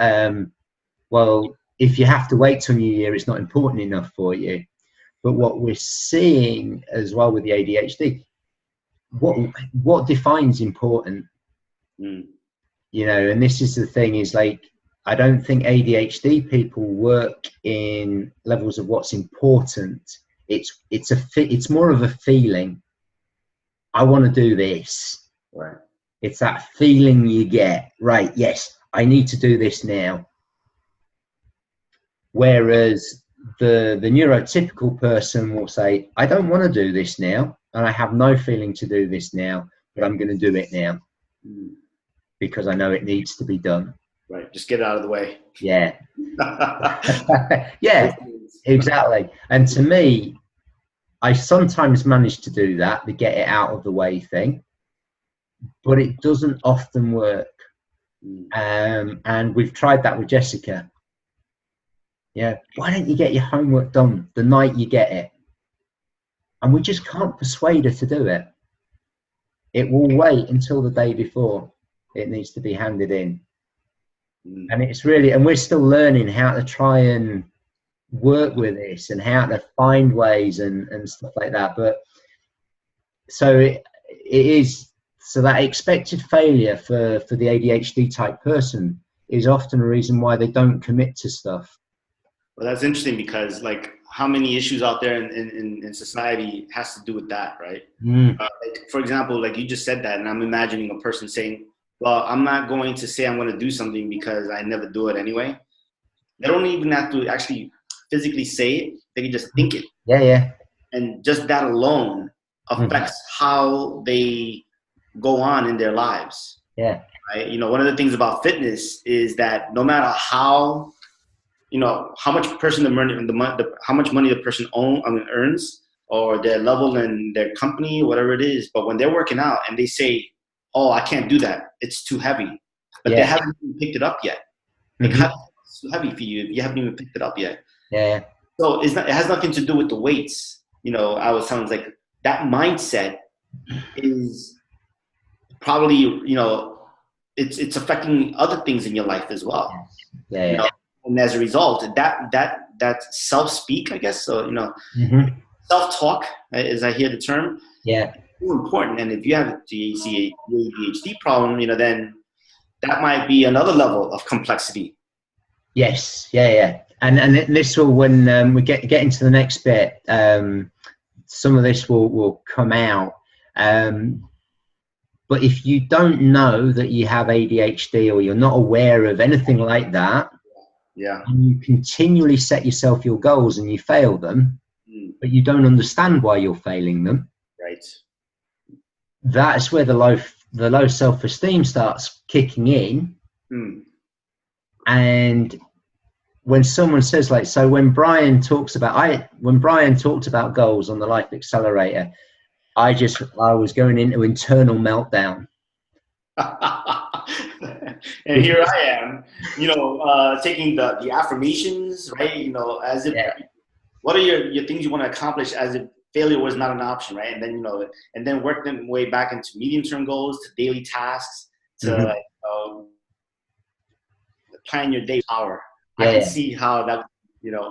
well, if you have to wait till New Year, it's not important enough for you. But what we're seeing as well with the ADHD, what defines important? You know, and this is the thing is like, I don't think ADHD people work in levels of what's important. It's more of a feeling. I want to do this. Right. It's that feeling you get, right? Yes, I need to do this now. Whereas the neurotypical person will say, I don't want to do this now, and I have no feeling to do this now, but I'm going to do it now because I know it needs to be done. Right. Just get it out of the way. Yeah. Yeah, exactly. And to me, I sometimes manage to do that, the get it out of the way thing, but it doesn't often work. And we've tried that with Jessica. Yeah, why don't you get your homework done the night you get it? And we just can't persuade her to do it. It will wait until the day before it needs to be handed in. And it's really, and we're still learning how to try and work with this and how to find ways and stuff like that. But so it is, so that expected failure for the ADHD type person is often a reason why they don't commit to stuff. Well, that's interesting because like how many issues out there in society has to do with that, right? Like, for example, like you just said that, and I'm imagining a person saying, well, I'm not going to say I'm going to do something because I never do it anyway. They don't even have to actually physically say it. They can just think it. Yeah. And just that alone affects how they go on in their lives. Yeah. Right? You know, one of the things about fitness is that no matter how, you know, how much how much money the person earns, or their level in their company, whatever it is, but when they're working out and they say, oh, I can't do that, it's too heavy, but they haven't even picked it up yet. Like, it's too heavy for you. You haven't even picked it up yet. Yeah. So it has nothing to do with the weights. You know, I was telling like that mindset is probably, you know, it's affecting other things in your life as well. Yeah. You know, And as a result, that self-speak, I guess, so, Mm-hmm. self-talk, as I hear the term, Yeah. is important. And if you have the ADHD problem, then that might be another level of complexity. Yes. Yeah. And this will, when we get into the next bit, some of this will come out. But if you don't know that you have ADHD, or you're not aware of anything like that, yeah, and you continually set yourself your goals and you fail them, but you don't understand why you're failing them, right, that's where the low self-esteem starts kicking in. And when someone says, like, so when Brian talked about goals on the Life Accelerator, I was going into internal meltdown. And here I am, taking the affirmations, right? As if, what are your things you want to accomplish, as if failure was not an option, right? And then, and then work them way back into medium-term goals, to daily tasks, to plan your day power. I can see how that,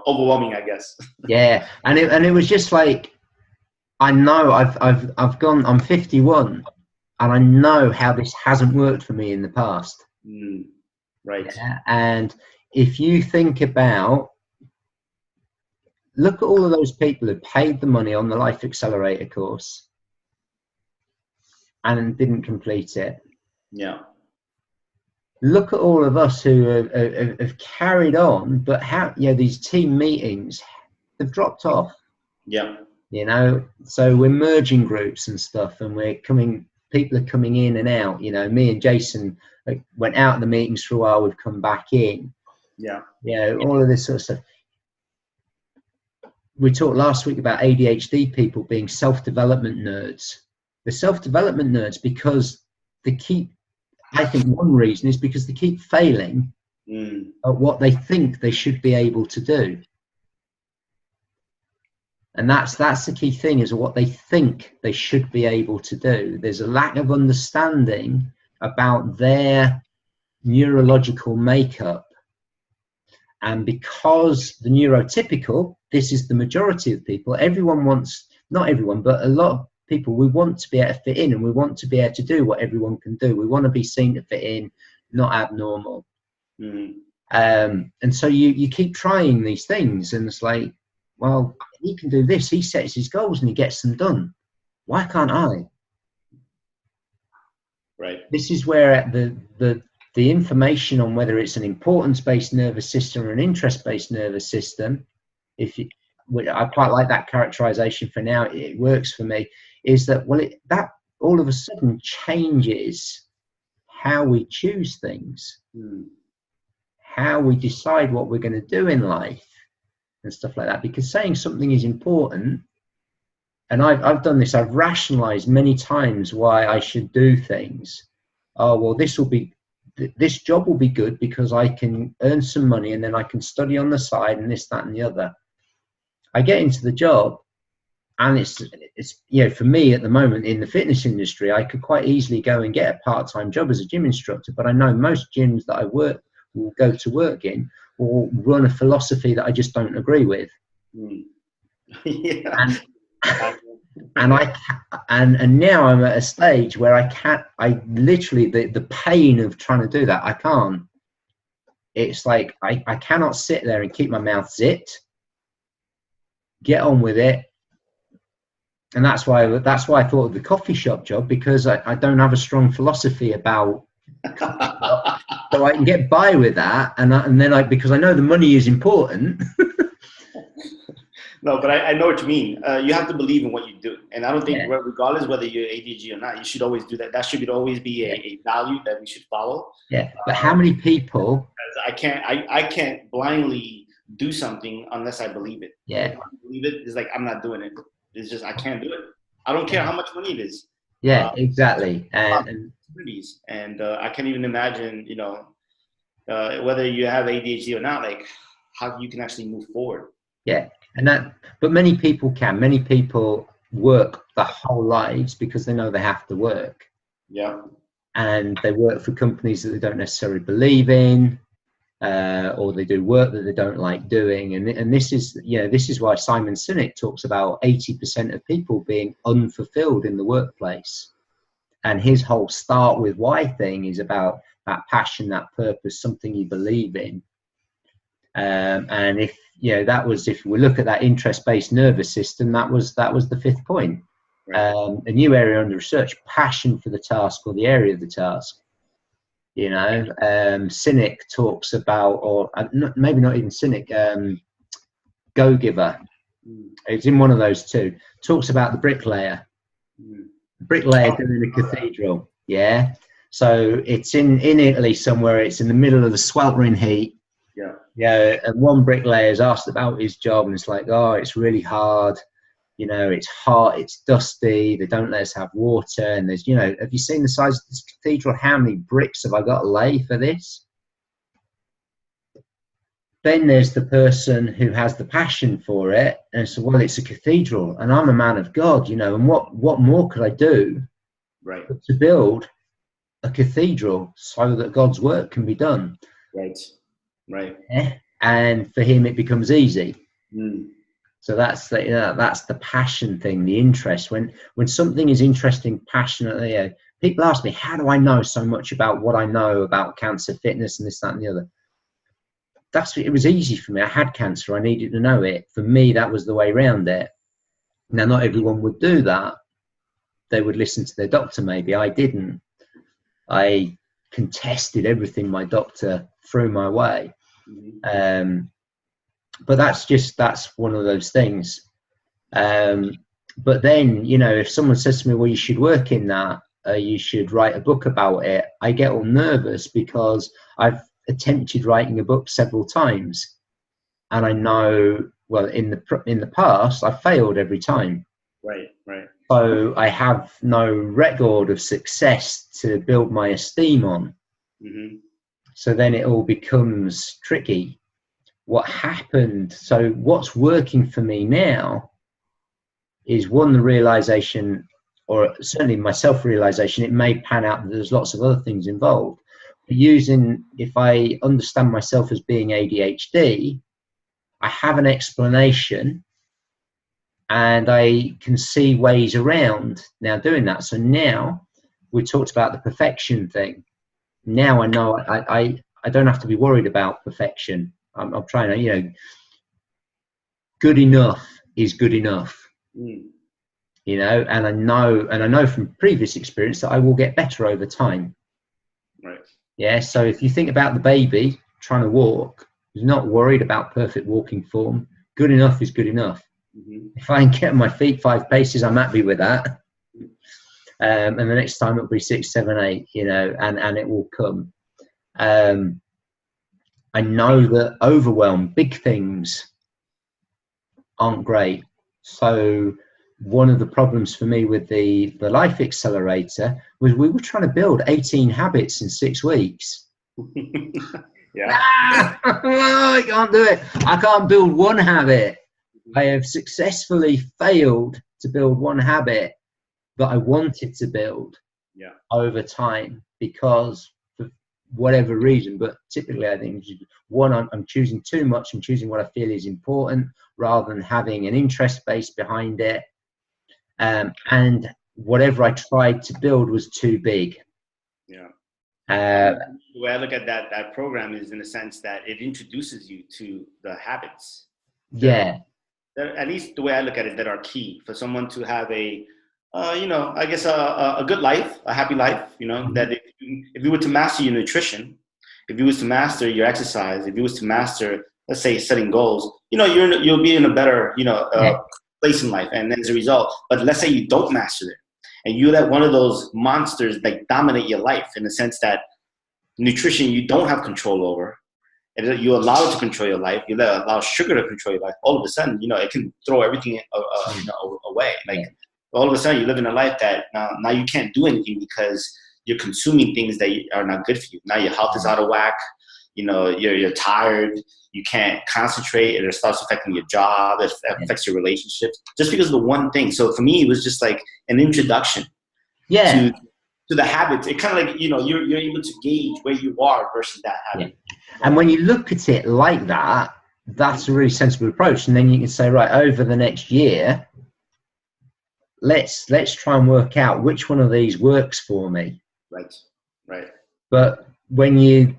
overwhelming, I guess. Yeah, and it was just like, I know I'm 51, and I know how this hasn't worked for me in the past. Right. Yeah? And if you think about, look at all of those people who paid the money on the Life Accelerator course and didn't complete it. Yeah. Look at all of us who have carried on, but these team meetings have dropped off. Yeah. So we're merging groups and stuff, and people are coming in and out. Me and Jason went out of the meetings for a while, we've come back in. Yeah. All of this sort of stuff. We talked last week about ADHD people being self-development nerds. They're self-development nerds because I think one reason is because they keep failing at what they think they should be able to do. And that's the key thing, is what they think they should be able to do. There's a lack of understanding about their neurological makeup. And because the neurotypical, this is the majority of people, not everyone, but a lot of people, we want to be able to fit in, and we want to be able to do what everyone can do. We want to be seen to fit in, not abnormal. And so you keep trying these things, and it's like, well, he can do this. He sets his goals and he gets them done. Why can't I? Right. This is where the information on whether it's an importance-based nervous system or an interest-based nervous system, I quite like that characterization for now, it works for me, is that, that all of a sudden changes how we choose things, how we decide what we're going to do in life and stuff like that. Because saying something is important, and I've done this, I've rationalized many times why I should do things. Oh, well, this job will be good because I can earn some money, and then I can study on the side, and this, that, and the other. I get into the job, and it's for me at the moment in the fitness industry, I could quite easily go and get a part-time job as a gym instructor, but I know most gyms that I will go to work in will run a philosophy that I just don't agree with. Yeah. And now I'm at a stage where I literally, the pain of trying to do that, I can't. It's like I cannot sit there and keep my mouth zipped. Get on with it. And that's why I thought of the coffee shop job, because I don't have a strong philosophy about so I can get by with that, and then because I know the money is important. No, but I know what you mean. You have to believe in what you do, and I don't think, regardless whether you're ADHD or not, you should always do that. That should always be a value that we should follow. Yeah, but how many people? I can't blindly do something unless I believe it. Yeah, if I believe it, it's like I'm not doing it. It's just I can't do it. I don't care how much money it is. Yeah, exactly. And I can't even imagine, whether you have ADHD or not, like how you can actually move forward. Yeah, but many people can. Many people work their whole lives because they know they have to work. Yeah. And they work for companies that they don't necessarily believe in. or they do work that they don't like doing. And this is, this is why Simon Sinek talks about 80% of people being unfulfilled in the workplace. And his whole start with why thing is about that passion, that purpose, something you believe in. And if if we look at that interest-based nervous system, that was the fifth point. Right. A new area under research: passion for the task or the area of the task. Cynic talks about, or maybe not even Cynic, Go Giver. It's in one of those two. Talks about the bricklayer. Bricklayer doing a cathedral. Yeah. So it's in Italy somewhere. It's in the middle of the sweltering heat. Yeah. Yeah. And one bricklayer is asked about his job, and it's like, oh, it's really hard. It's hot, it's dusty, they don't let us have water, and there's, have you seen the size of this cathedral? How many bricks have I got to lay for this? Then there's the person who has the passion for it, and so, well, it's a cathedral, and I'm a man of God, and what more could I do, right, to build a cathedral so that God's work can be done? Right. Yeah? And for him, it becomes easy. So that's the passion thing, the interest. When something is interesting, passionately, people ask me, how do I know so much about what I know about cancer, fitness, and this, that, and the other? It was easy for me. I had cancer. I needed to know it. For me, that was the way around it. Now, not everyone would do that. They would listen to their doctor, maybe. I didn't. I contested everything my doctor threw my way. But that's one of those things. But then, if someone says to me, well, you should work in that, you should write a book about it, I get all nervous because I've attempted writing a book several times. And I know, well, in the past, I failed every time. Right. So I have no record of success to build my esteem on. So then it all becomes tricky. What happened, so what's working for me now is, one, the realization, or certainly my self-realization, it may pan out that there's lots of other things involved. But if I understand myself as being ADHD, I have an explanation and I can see ways around now doing that. So now we talked about the perfection thing. Now I know I don't have to be worried about perfection. I'm trying to, good enough is good enough, and I know from previous experience that I will get better over time. Right. Yeah. So if you think about the baby trying to walk, who's not worried about perfect walking form, good enough is good enough. If I can get my feet 5 paces, I'm happy with that. And the next time it'll be 6, 7, 8, and it will come. I know that overwhelm, big things aren't great. So one of the problems for me with the Life Accelerator was we were trying to build 18 habits in 6 weeks. Yeah. I can't do it. I can't build one habit. I have successfully failed to build one habit that I wanted to build over time, because whatever reason, but typically I think, one, I'm choosing too much. I'm choosing what I feel is important rather than having an interest base behind it. And whatever I tried to build was too big. Yeah. The way I look at that program is in the sense that it introduces you to the habits. At least the way I look at it, that are key for someone to have a good life, a happy life, that if you were to master your nutrition, if you was to master your exercise, if you was to master, let's say, setting goals, you'll be in a better, place in life. And as a result, but let's say you don't master it and you let one of those monsters like dominate your life, in the sense that nutrition you don't have control over, and you allow it to control your life, you allow sugar to control your life, all of a sudden, it can throw everything away. All of a sudden you live in a life that now you can't do anything because you're consuming things that are not good for you. Now your health is out of whack. You're tired. You can't concentrate. It starts affecting your job. It affects your relationships just because of the one thing. So for me, it was just like an introduction to to the habits. It kind of like, you're able to gauge where you are versus that habit. Yeah. And when you look at it like that, that's a really sensible approach. And then you can say, right, over the next year, let's try and work out which one of these works for me. Right. But when you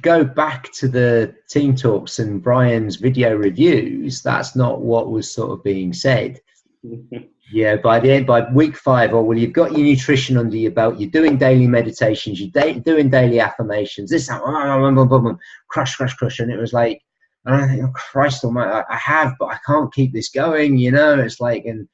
go back to the team talks and Brian's video reviews, that's not what was sort of being said. Yeah, by week 5, you've got your nutrition under your belt, you're doing daily meditations, you're doing daily affirmations, this, crush. And it was like, and I think, oh, Christ almighty, I have, but I can't keep this going, it's like, and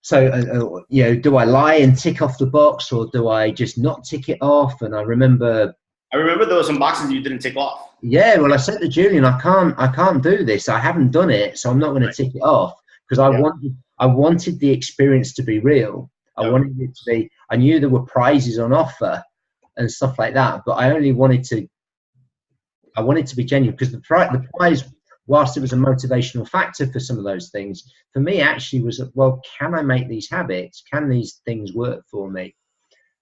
so, do I lie and tick off the box, or do I just not tick it off? And I remember there were some boxes you didn't tick off. Yeah, well, I said to Julian, I can't do this. I haven't done it, so I'm not going to tick it off, because I wanted the experience to be real. I wanted it to be. I knew there were prizes on offer and stuff like that, but I wanted to be genuine, because the prize, whilst it was a motivational factor for some of those things, for me actually was, well, can I make these habits? Can these things work for me?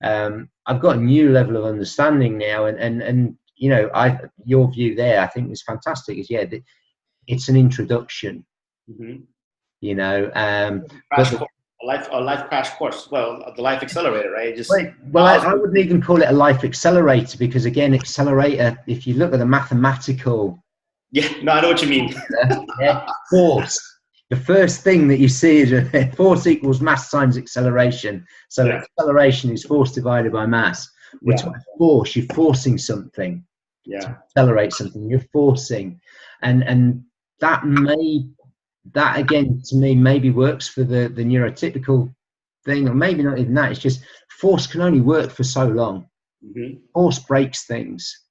I've got a new level of understanding now, and your view there, I think, is fantastic. Is it's an introduction. A life crash course. Well, the life accelerator, right? I wouldn't even call it a life accelerator, because again, accelerator, if you look at the mathematical. Yeah, no, I know what you mean. Force. The first thing that you see is force equals mass times acceleration. So acceleration is force divided by mass. Which force, you're forcing something. To accelerate something, you're forcing, and that again, to me, maybe works for the neurotypical thing, or maybe not even that. It's just force can only work for so long. Force breaks things.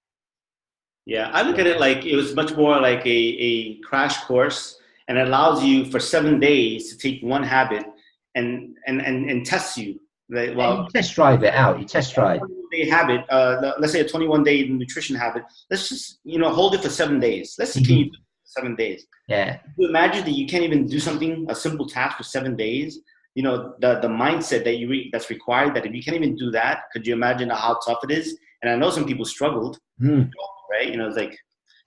Yeah, I look at it like it was much more like a crash course, and it allows you for 7 days to take one habit and test you. Right? Well, you test drive it out. You test drive. A habit, let's say a 21-day nutrition habit. Let's just hold it for 7 days. Let's see, can you do it for 7 days? Yeah. You imagine that you can't even do something, a simple task for 7 days. The mindset that that's required. That if you can't even do that, could you imagine how tough it is? And I know some people struggled. Right? It's like.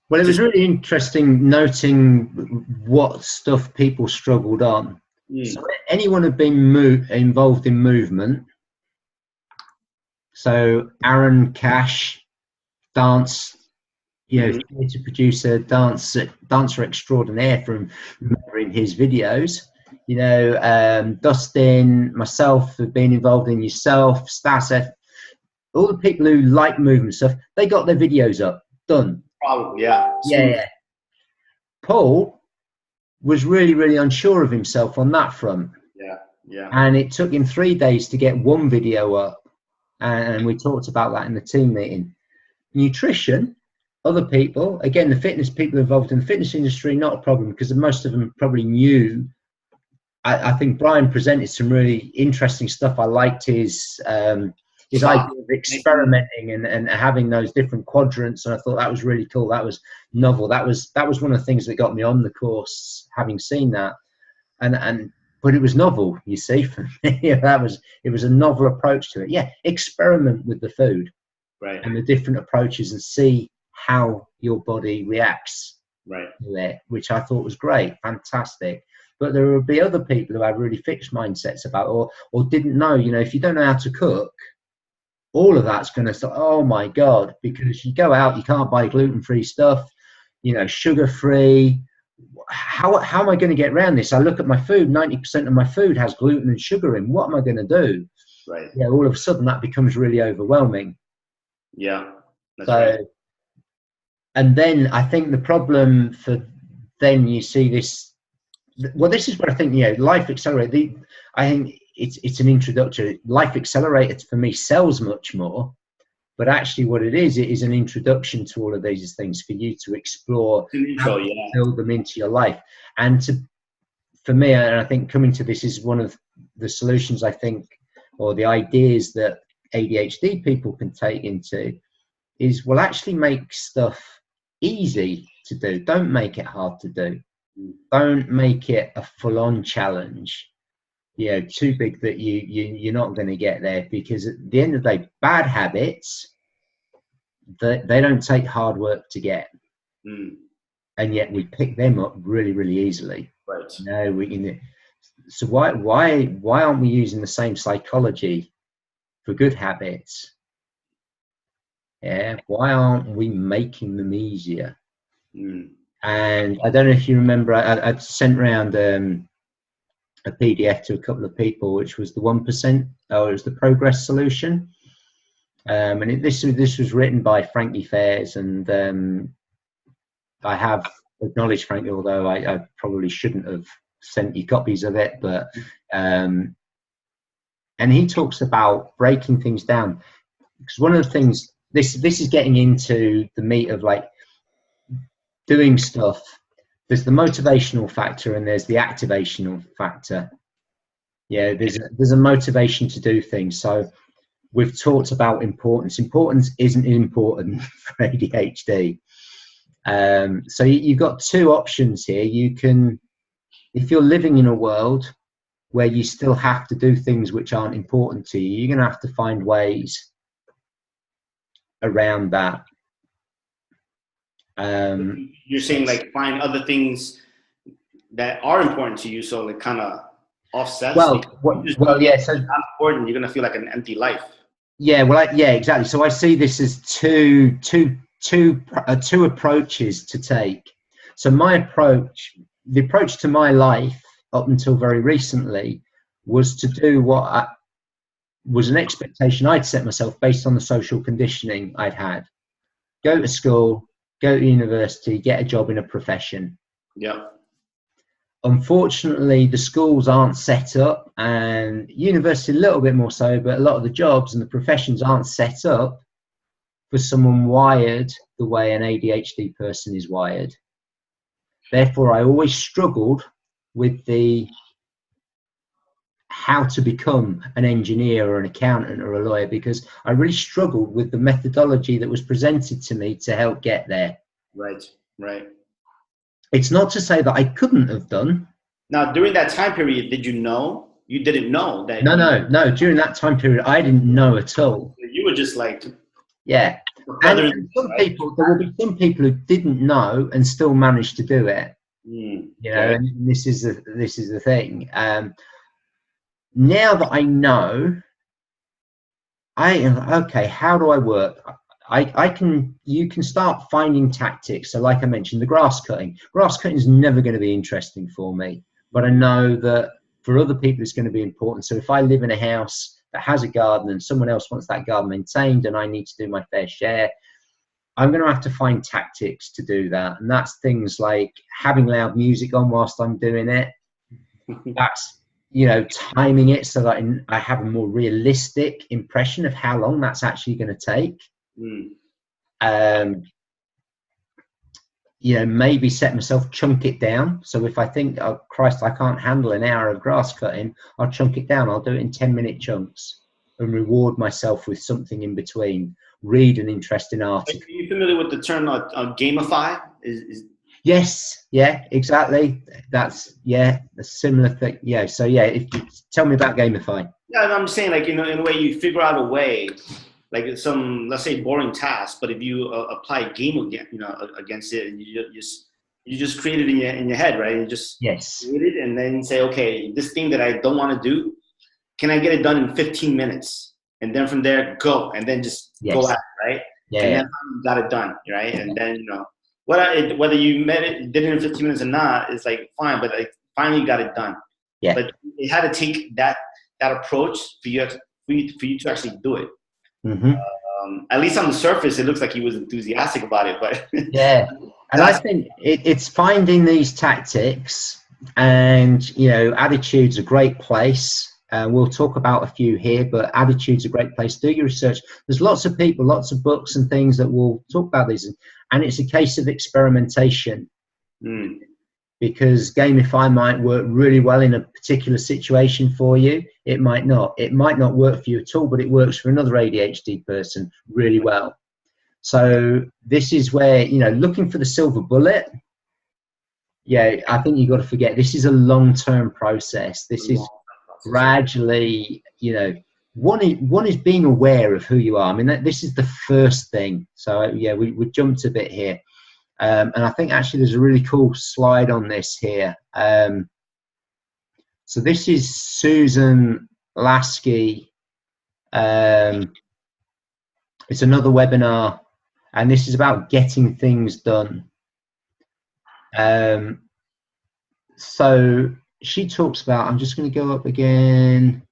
Well, it was really interesting noting what stuff people struggled on. So anyone who'd been involved in movement. So Aaron Cash, dance, theatre producer, dancer extraordinaire from remembering his videos. Dustin, myself have been involved in yourself, Staseth, all the people who like movement stuff. They got their videos up, done. Probably, yeah. Yeah. Paul was really, really unsure of himself on that front. Yeah. And it took him 3 days to get one video up. And we talked about that in the team meeting. Nutrition, other people, again, the fitness people involved in the fitness industry, not a problem, because most of them probably knew. I think Brian presented some really interesting stuff. I liked his idea of experimenting and having those different quadrants, and I thought that was really cool. That was novel. That was one of the things that got me on the course, having seen that, but it was novel. You see, for me, it was a novel approach to it. Yeah, experiment with the food, right, and the different approaches, and see how your body reacts, right, to it, which I thought was great, fantastic. But there will be other people who have really fixed mindsets about, or didn't know. If you don't know how to cook, all of that's going to start, oh my God, because you go out, you can't buy gluten-free stuff, sugar-free. How am I going to get around this? I look at my food, 90% of my food has gluten and sugar in. What am I going to do? Right. Yeah, all of a sudden that becomes really overwhelming. Yeah, that's right. And then I think the problem then you see this, well, this is what I think, Life Accelerator, I think it's an introductory. Life Accelerator for me sells much more, but actually what it is an introduction to all of these things for you to explore, build them into your life. And for me, and I think coming to this is one of the solutions, I think, or the ideas that ADHD people can take into is, well, actually make stuff easy to do. Don't make it hard to do. Don't make it a full-on challenge. too big that you're not going to get there, because at the end of the day, bad habits, they don't take hard work to get, and yet we pick them up really, really easily. Right. So why aren't we using the same psychology for good habits? Yeah, why aren't we making them easier? And I don't know if you remember, I sent around a PDF to a couple of people, which was the 1%, or it was the progress solution. And this was written by Frankie Fairs, and I have acknowledged Frankie, although I probably shouldn't have sent you copies of it. But and he talks about breaking things down, because one of the things, this is getting into the meat of like doing stuff. There's the motivational factor and there's the activational factor. Yeah, there's a motivation to do things. So we've talked about importance. Importance isn't important for ADHD. So you've got two options here. You can, if you're living in a world where you still have to do things which aren't important to you, you're going to have to find ways around that. You're saying like find other things that are important to you, so like kind of offsets. Yeah. So not important, you're gonna feel like an empty life. Yeah. Yeah. Exactly. So I see this as two approaches to take. So the approach to my life up until very recently was to do what was an expectation I'd set myself based on the social conditioning I'd had. Go to school, go to university, get a job in a profession. Yeah. Unfortunately, the schools aren't set up, and university a little bit more so, but a lot of the jobs and the professions aren't set up for someone wired the way an ADHD person is wired. Therefore, I always struggled with how to become an engineer or an accountant or a lawyer, because I really struggled with the methodology that was presented to me to help get there. Right. It's not to say that I couldn't have done. Now, during that time period, did you know? You didn't know that? No. During that time period, I didn't know at all. You were just like, yeah. And some people, there will be some people who didn't know and still managed to do it. And this is the thing. Now that I know, okay, how do I work? You can start finding tactics. So like I mentioned, the grass cutting is never going to be interesting for me, but I know that for other people it's going to be important. So if I live in a house that has a garden and someone else wants that garden maintained and I need to do my fair share, I'm going to have to find tactics to do that. And that's things like having loud music on whilst I'm doing it. That's, timing it so that I have a more realistic impression of how long that's actually going to take. Maybe set myself, chunk it down. So if I think, oh Christ, I can't handle an hour of grass cutting, I'll chunk it down. I'll do it in 10-minute chunks and reward myself with something in between. Read an interesting article. Are you familiar with the term gamify? Yes, yeah, exactly. That's a similar thing. Yeah. So yeah, if you tell me about gamify. Yeah, I'm saying like in a way you figure out a way, like some, let's say, boring task, but if you apply a game against it, and you just create it in your head, right? You just create it and then say, okay, this thing that I don't want to do, can I get it done in 15 minutes? And then from there, go, and then just go at it, right? Yeah. And then you got it done, right? And then whether you did it in 15 minutes or not, it's like fine, but like finally you got it done. Yeah. But it had to take that approach for you to actually do it. At least on the surface, it looks like he was enthusiastic about it, but yeah. And I think it's finding these tactics, and attitude's a great place. We'll talk about a few here, but attitude's a great place. Do your research. There's lots of people, lots of books and things that will talk about these, and it's a case of experimentation. Because gamify might work really well in a particular situation for you. It might not. It might not work for you at all, but it works for another ADHD person really well. So this is where, looking for the silver bullet. Yeah, I think you've got to forget, this is a long-term process. This is gradually, one is being aware of who you are. I mean, this is the first thing. So yeah, we jumped a bit here. And I think actually there's a really cool slide on this here. So this is Susan Lasky. It's another webinar, and this is about getting things done. So she talks about, I'm just going to go up again.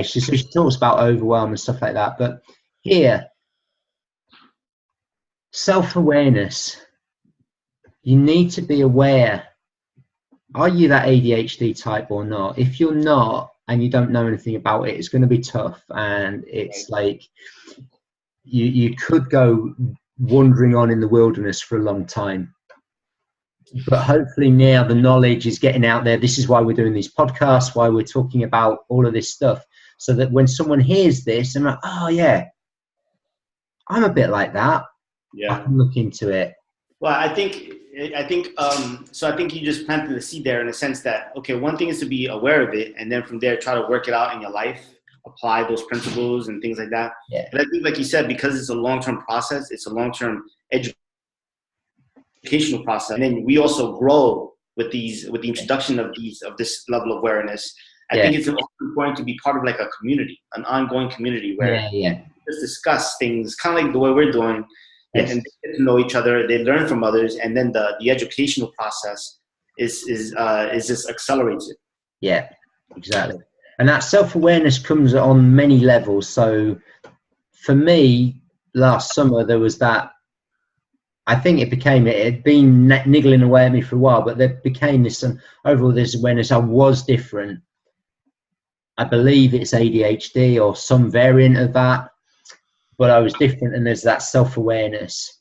She talks about overwhelm and stuff like that. But here, self-awareness. You need to be aware. Are you that ADHD type or not? If you're not, and you don't know anything about it, it's going to be tough. And it's like you could go wandering on in the wilderness for a long time. But hopefully now the knowledge is getting out there. This is why we're doing these podcasts, why we're talking about all of this stuff, so that when someone hears this, they're like, oh yeah, I'm a bit like that. Yeah, I can look into it. Well, I think you just planted the seed there in the sense that, okay, one thing is to be aware of it, and then from there try to work it out in your life, apply those principles and things like that. Yeah. But I think, like you said, because it's a long-term process, it's a long-term educational process, and then we also grow with the introduction of this level of awareness. I think it's important to be part of like a community, an ongoing community where just discuss things kind of like the way we're doing. Yes. And they get to know each other, they learn from others, and then the educational process is just accelerates it. Yeah, exactly. And that self-awareness comes on many levels. So for me, last summer, there was that, I think it had been niggling away at me for a while, but there became this, overall this awareness, I was different. I believe it's ADHD or some variant of that. But I was different, and there's that self-awareness.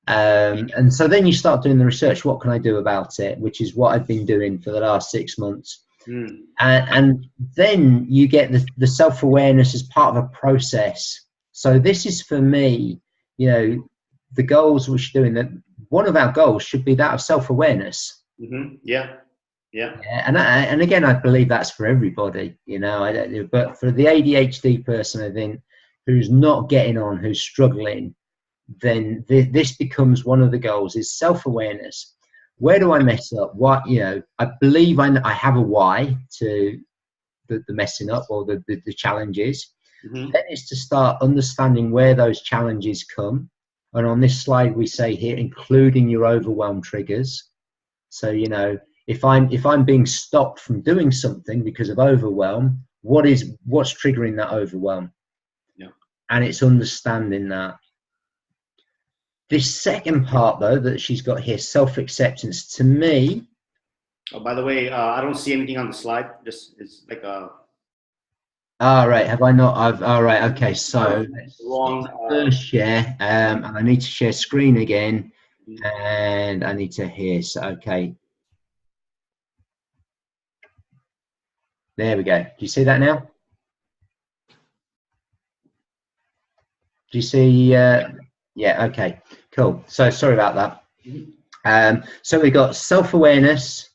And so then you start doing the research, what can I do about it, which is what I've been doing for the last 6 months. And then you get the self-awareness as part of a process. So this is for me, the goals we should do, that one of our goals should be that of self-awareness. Yeah. And again, I believe that's for everybody, but for the ADHD person, I think, who's not getting on, who's struggling, then this becomes one of the goals, is self-awareness. Where do I mess up? What, I believe I have a why to the messing up or the challenges. Then it's to start understanding where those challenges come. And on this slide, we say here, including your overwhelm triggers. So, if I'm being stopped from doing something because of overwhelm, what's triggering that overwhelm? And it's understanding that. This second part, though, that she's got here, self-acceptance, to me. Oh, by the way, I don't see anything on the slide. Just it's like a. All right. Have I not? All right. Okay. So first share, and I need to share screen again, and I need to hear. So okay. There we go. Do you see that now? Do you see? Yeah, okay, cool. So sorry about that. So we got self-awareness.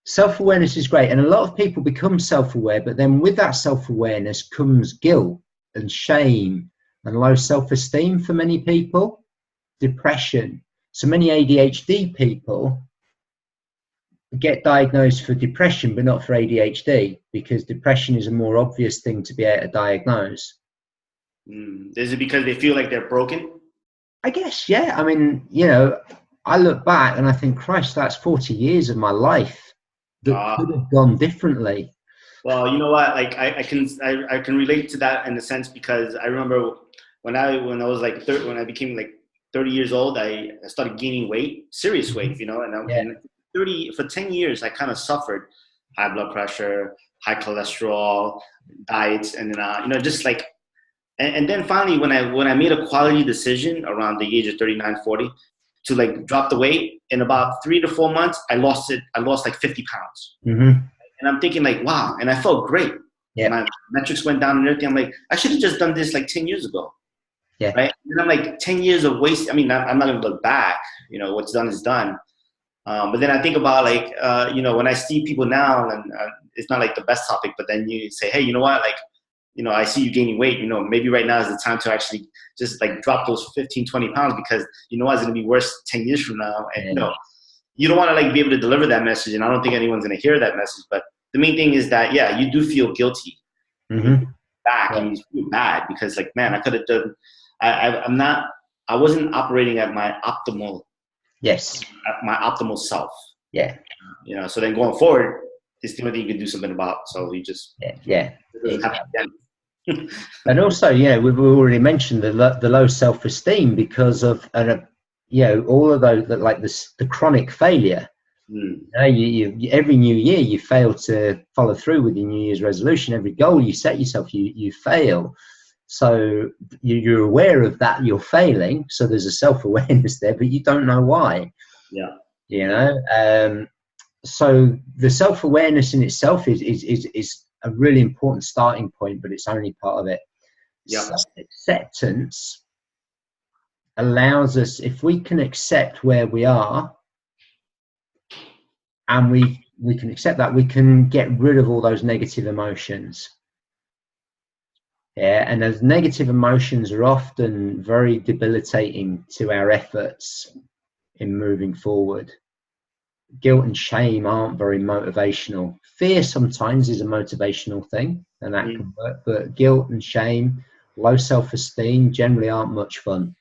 Self-awareness is great. And a lot of people become self-aware, but then with that self-awareness comes guilt and shame and low self-esteem for many people, depression. So many ADHD people get diagnosed for depression, but not for ADHD, because depression is a more obvious thing to be able to diagnose. Is it because they feel like they're broken? I guess, yeah. I mean, I look back and I think, Christ, that's 40 years of my life that could have gone differently. Well, you know what? Like I can relate to that in a sense, because I remember when I was like when I became like 30 years old, I started gaining weight, serious weight, and for 10 years I kind of suffered high blood pressure, high cholesterol, diets, and then just like. And then finally, when I made a quality decision around the age of 39, 40 to like drop the weight, in about 3 to 4 months, I lost like 50 pounds. And I'm thinking like, wow. And I felt great. Yeah. My metrics went down and everything. I'm like, I should have just done this like 10 years ago. Yeah. Right. And I'm like 10 years of waste. I mean, I'm not going to look back, what's done is done. But then I think about like, when I see people now, and it's not like the best topic, but then you say, hey, you know what, like, you know, I see you gaining weight, you know, maybe right now is the time to actually just like drop those 15, 20 pounds, because you know it's going to be worse 10 years from now. And, you know, you don't want to like be able to deliver that message. And I don't think anyone's going to hear that message. But the main thing is that, yeah, you do feel guilty back, and you feel bad because like, man, I could have done, I wasn't operating at my optimal, at my optimal self. Yeah. You know, so then going forward, it's the only thing you can do something about. So you just, And also, we've already mentioned the low self-esteem because of, all of those, like the chronic failure. You every new year you fail to follow through with your New Year's resolution. Every goal you set yourself, you fail. So you're aware of that you're failing. So there's a self-awareness there, but you don't know why. Yeah. You know. So the self-awareness in itself is a really important starting point, but it's only part of it. Yeah. Self-acceptance allows us, if we can accept where we are, and we can accept that, we can get rid of all those negative emotions. Yeah, and those negative emotions are often very debilitating to our efforts in moving forward. Guilt and shame aren't very motivational. Fear sometimes is a motivational thing, and that can work, but guilt and shame, low self-esteem generally aren't much fun.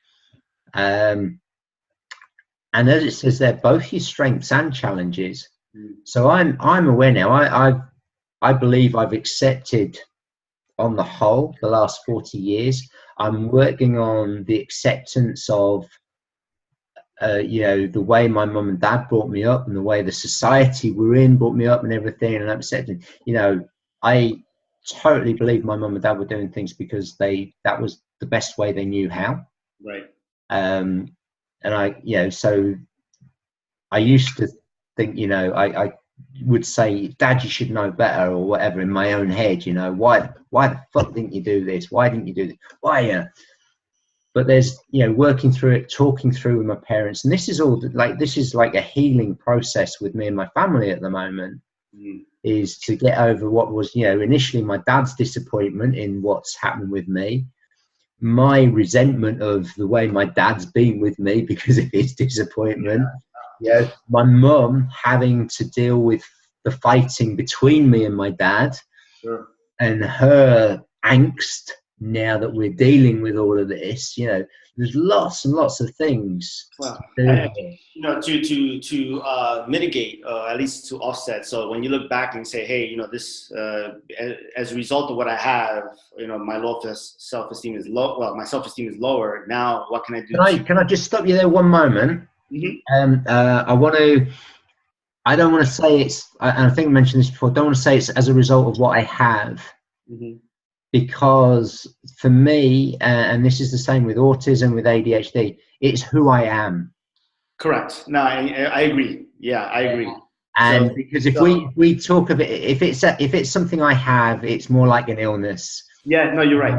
And as it says there, both your strengths and challenges. So I'm aware now. I believe I've accepted, on the whole, the last 40 years. I'm working on the acceptance of the way my mum and dad brought me up, and the way the society we're in brought me up, and everything. And I'm accepting, I totally believe my mum and dad were doing things because that was the best way they knew how. Right. And so I used to think, I would say, Dad, you should know better, or whatever, in my own head, why the fuck didn't you do this? Why didn't you do this? Why? But there's, working through it, talking through with my parents. And this is like a healing process with me and my family at the moment, is to get over what was, initially my dad's disappointment in what's happening with me, my resentment of the way my dad's been with me because of his disappointment. My mum having to deal with the fighting between me and my dad, and her angst now that we're dealing with all of this. There's lots and lots of things to mitigate, at least to offset. So when you look back and say, hey, this as a result of what I have, my low self-esteem is low. Well, my self-esteem is lower. Now what can I do? Can I just stop you there one moment? I don't want to say it's, and I think I mentioned this before, I don't want to say it's as a result of what I have, because for me, and this is the same with autism, with ADHD, it's who I am. Correct. No, I agree. Yeah, I agree. And because if we talk of it, if it's something I have, it's more like an illness. Yeah, no, you're right.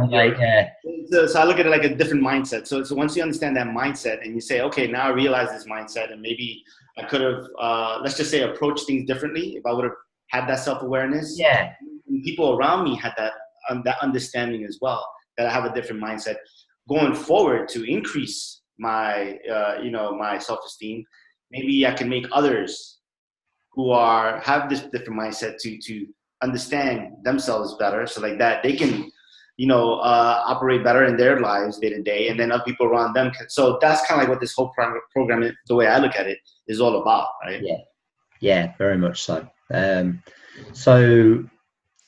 So I look at it like a different mindset. So once you understand that mindset and you say, okay, now I realize this mindset, and maybe I could have, let's just say, approached things differently if I would have had that self-awareness. Yeah. And people around me had that understanding as well, that I have a different mindset going forward to increase my, my self-esteem. Maybe I can make others who have this different mindset to understand themselves better, so like that they can, operate better in their lives day to day, and then other people around them can. So that's kind of like what this whole program, the way I look at it, is all about, right? Yeah, very much so. So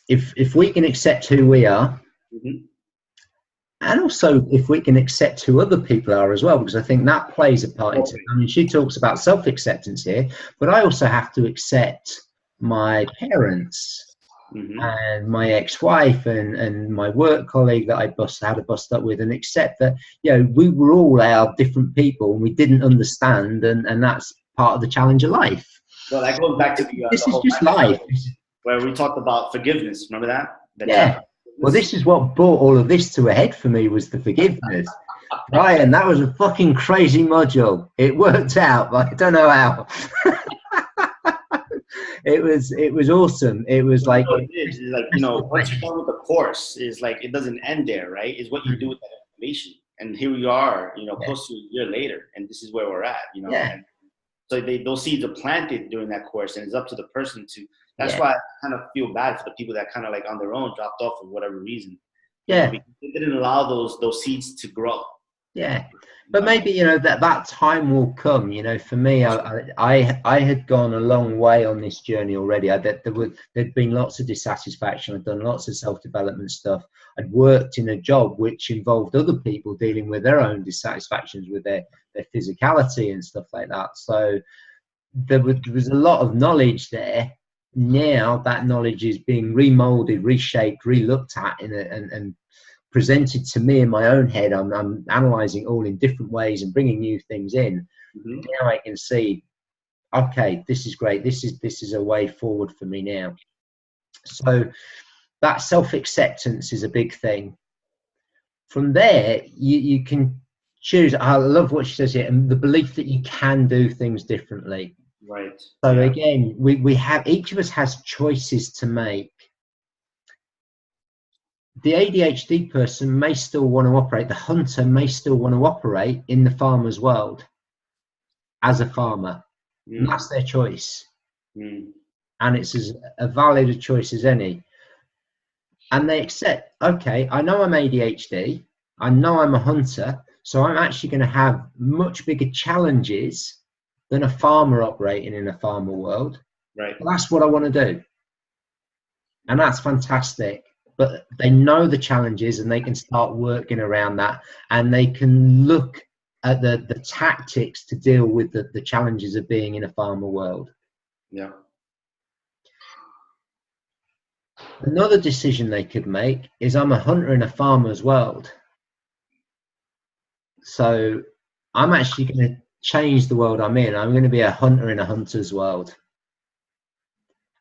if we can accept who we are, and also if we can accept who other people are as well, because I think that plays a part into it. I mean, she talks about self-acceptance here, but I also have to accept my parents, and my ex-wife, and my work colleague that I had to bust up with, and accept that we were all our different people, and we didn't understand, and that's part of the challenge of life. Well, that goes back to this is just life, where we talked about forgiveness. Remember that? Yeah. Well, this is what brought all of this to a head for me, was the forgiveness. Ryan, that was a fucking crazy module. It worked out, but I don't know how. it was awesome. It was like, it is like, you know, once you're done with the course, is like it doesn't end there, right? Is what you do with that information. And here we are, you know, close to a year later, and this is where we're at, you know. Yeah. And so those seeds are planted during that course, and it's up to the person to. That's why I kind of feel bad for the people that kind of like on their own dropped off for whatever reason. Yeah, Because they didn't allow those seeds to grow. yeah. But maybe, you know, that time will come. You know, for me, I had gone a long way on this journey already. There'd been lots of dissatisfaction. I'd done lots of self-development stuff. I'd worked in a job which involved other people dealing with their own dissatisfactions with their physicality and stuff like that. So there was a lot of knowledge there. Now that knowledge is being remolded, reshaped, relooked at and presented to me in my own head. I'm analyzing all in different ways and bringing new things in. Now I can see, okay, this is great. This is a way forward for me now. So that self-acceptance is a big thing. From there, you can choose. I love what she says here, and the belief that you can do things differently. Right. So again, we have, each of us has choices to make. The ADHD person may still want to operate, the hunter may still want to operate in the farmer's world as a farmer. And that's their choice. And it's as a valid a choice as any. And they accept, okay, I know I'm ADHD, I know I'm a hunter, so I'm actually going to have much bigger challenges than a farmer operating in a farmer world. Right. But that's what I want to do. And that's fantastic. But they know the challenges and they can start working around that, and they can look at the tactics to deal with the challenges of being in a farmer world. Yeah. Another decision they could make is, I'm a hunter in a farmer's world. So I'm actually going to change the world I'm in. I'm going to be a hunter in a hunter's world.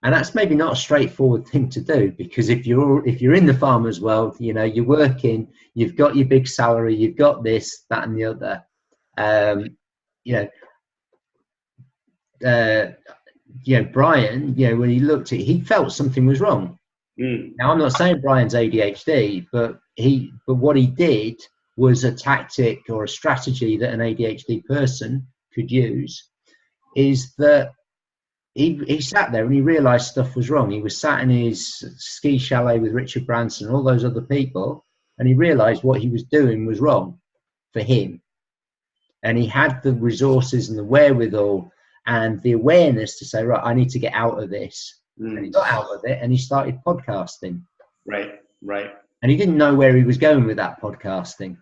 And that's maybe not a straightforward thing to do, because if you're in the farmer's world, you know, you're working, you've got your big salary, you've got this, that, and the other. Brian, you know, when he looked at it, he felt something was wrong. Now, I'm not saying Brian's ADHD, but what he did was a tactic or a strategy that an ADHD person could use, is that he sat there and he realized stuff was wrong. He was sat in his ski chalet with Richard Branson and all those other people, and he realized what he was doing was wrong for him. And he had the resources and the wherewithal and the awareness to say, right, I need to get out of this. And he got out of it and he started podcasting. Right. And he didn't know where he was going with that podcasting.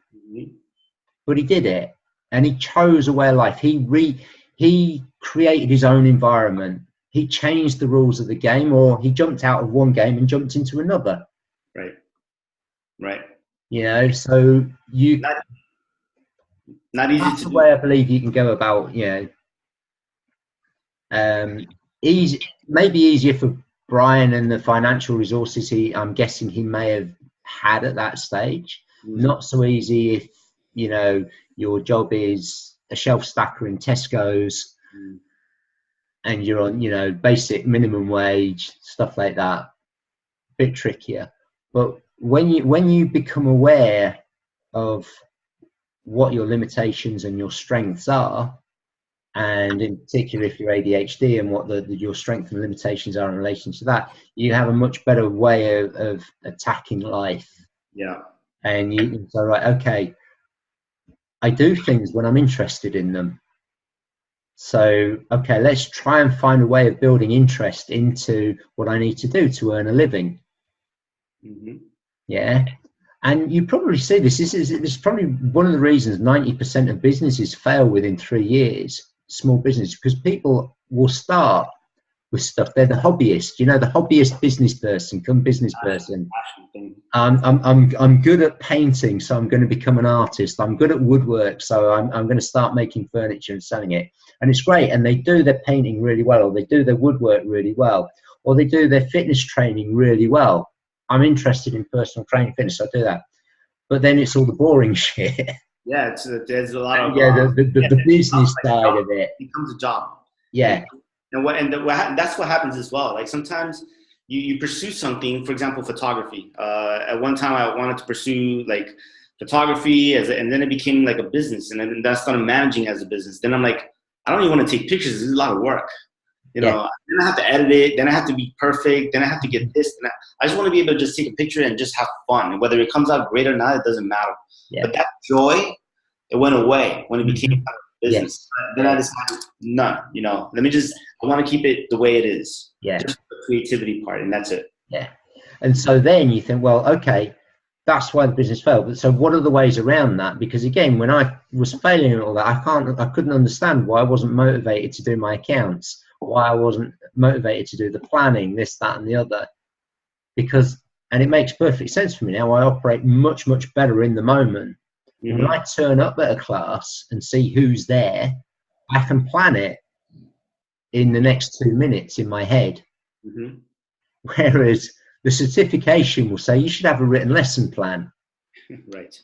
But he did it, and he chose a way of life. He created his own environment. He changed the rules of the game, or he jumped out of one game and jumped into another. Right. You know, so not easy that's to the do. way I believe you can go about, you know, maybe easier for Brian and the financial resources I'm guessing he may have had at that stage. Not so easy if, you know, your job is a shelf stacker in Tesco's and you're on, you know, basic minimum wage, stuff like that. Bit trickier. But when you become aware of what your limitations and your strengths are, and in particular if you're ADHD, and what your strengths and limitations are in relation to that, you have a much better way of attacking life. Yeah. And you say, right, okay, I do things when I'm interested in them. So, okay, let's try and find a way of building interest into what I need to do to earn a living. Yeah. And you probably see this is probably one of the reasons 90% of businesses fail within 3 years, small business, because people will start with stuff. They're the hobbyist, you know, the hobbyist business person, business person. I'm good at painting, so I'm going to become an artist. I'm good at woodwork, so I'm going to start making furniture and selling it. And it's great. And they do their painting really well, or they do their woodwork really well, or they do their fitness training really well. I'm interested in personal training, fitness, so I do that. But then it's all the boring shit. Yeah, there's a lot of the business side of it becomes a job. Yeah. That's what happens as well. Like sometimes you pursue something, for example, photography. At one time I wanted to pursue like photography and then it became like a business, and then I started managing as a business. Then I'm like, I don't even want to take pictures. This is a lot of work. You know, then I have to edit it. Then I have to be perfect. Then I have to get this. I just want to be able to just take a picture and just have fun. And whether it comes out great or not, it doesn't matter. But that joy, it went away when it became a business. Then I decided, none. You know, I want to keep it the way it is. Just the creativity part, and that's it. And so then you think, well, okay, that's why the business failed. But so what are the ways around that? Because again, when I was failing and all that, I couldn't understand why I wasn't motivated to do my accounts, why I wasn't motivated to do the planning, this, that, and the other. And it makes perfect sense for me now. I operate much, much better in the moment. When I turn up at a class and see who's there, I can plan it in the next 2 minutes in my head. Whereas the certification will say you should have a written lesson plan. Right.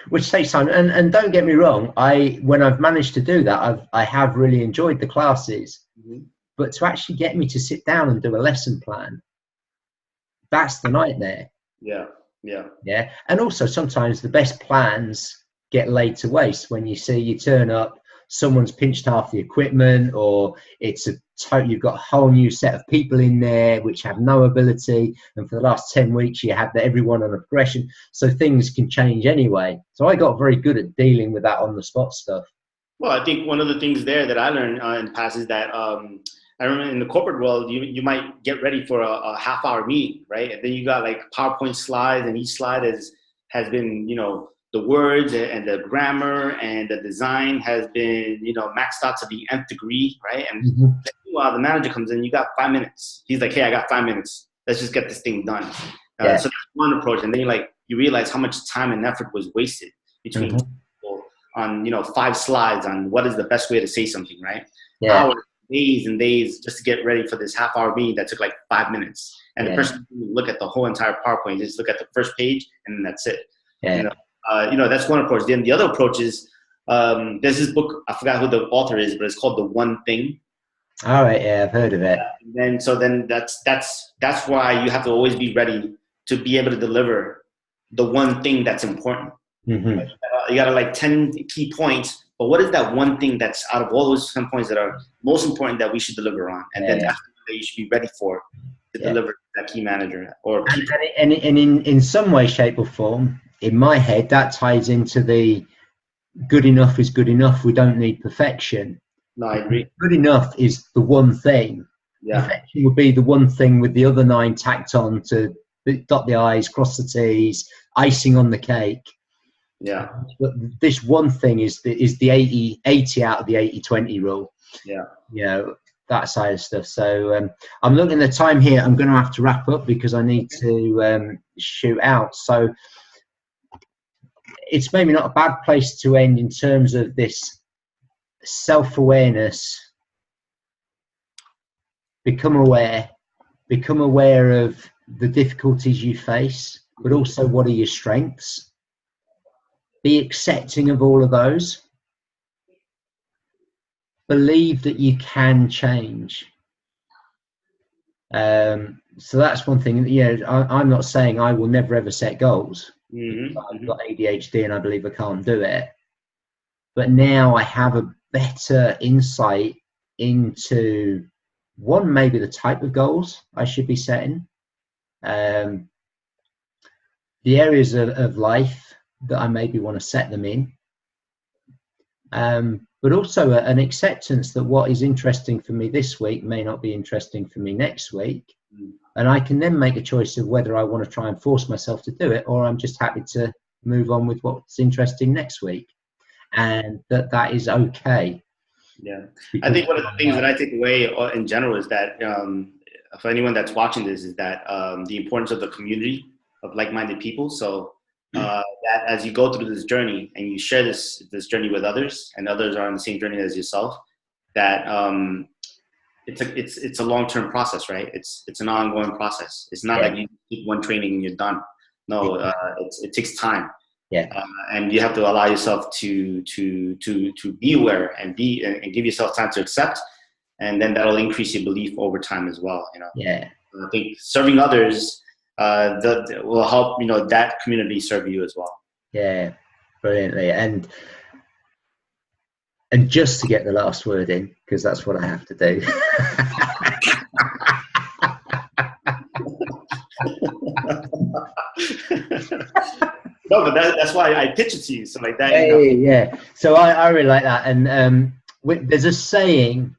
Which takes time. And don't get me wrong, when I've managed to do that, I have really enjoyed the classes. But to actually get me to sit down and do a lesson plan, that's the nightmare. And also sometimes the best plans get laid to waste when you turn up, someone's pinched half the equipment, or you've got a whole new set of people in there which have no ability, and for the last 10 weeks you had everyone on a progression, so things can change anyway. So I got very good at dealing with that on the spot stuff. Well, I think one of the things there that I learned in the past is that I remember in the corporate world, you might get ready for a half-hour meeting, right? And then you got like PowerPoint slides, and each slide has been, the words and the grammar and the design has been, maxed out to the nth degree, right? And meanwhile, the manager comes in, you got 5 minutes. He's like, hey, I got 5 minutes. Let's just get this thing done. So that's one approach. And then you realize how much time and effort was wasted between people on, 5 slides on what is the best way to say something, right? Hours, days and days just to get ready for this half-hour meeting that took like 5 minutes. And the person didn't look at the whole entire PowerPoint, just look at the first page, and then that's it. That's one approach. Then the other approach is there's this book, I forgot who the author is, but it's called The One Thing. All right, I've heard of it. Then that's why you have to always be ready to be able to deliver the one thing that's important. You got like 10 key points, but what is that one thing that's out of all those 10 points that are most important that we should deliver on? And then that's what you should be ready for to deliver that key manager or people. And in some way, shape, or form, in my head, that ties into the good enough is good enough. We don't need perfection. No, I agree. Good enough is the one thing. Perfection would be the one thing with the other 9 tacked on to dot the I's, cross the T's, icing on the cake. But this one thing is the 80 out of the 80-20 rule. That side of stuff. So I'm looking at the time here. I'm going to have to wrap up because I need to shoot out. So it's maybe not a bad place to end in terms of this self-awareness. Become aware of the difficulties you face, but also what are your strengths. Be accepting of all of those. Believe that you can change. So that's one thing. I'm not saying I will never ever set goals. I've got ADHD and I believe I can't do it. But now I have a better insight into maybe the type of goals I should be setting, the areas of life that I maybe want to set them in, but also an acceptance that what is interesting for me this week may not be interesting for me next week. And I can then make a choice of whether I want to try and force myself to do it, or I'm just happy to move on with what's interesting next week. And that is okay. I think one of the things that I take away in general is that for anyone that's watching this is that the importance of the community of like-minded people. So that as you go through this journey and you share this journey with others, and others are on the same journey as yourself, that it's a long-term process, right? It's an ongoing process. It's not like you do one training and you're done. No, it takes time. Yeah. And you have to allow yourself to be aware and give yourself time to accept, and then that'll increase your belief over time as well. Yeah. I think serving others will help that community serve you as well. Yeah, brilliantly. And just to get the last word in, because that's what I have to do. No, but that's why I pitch it to you. So like that. Yeah. So I really like that. And there's a saying: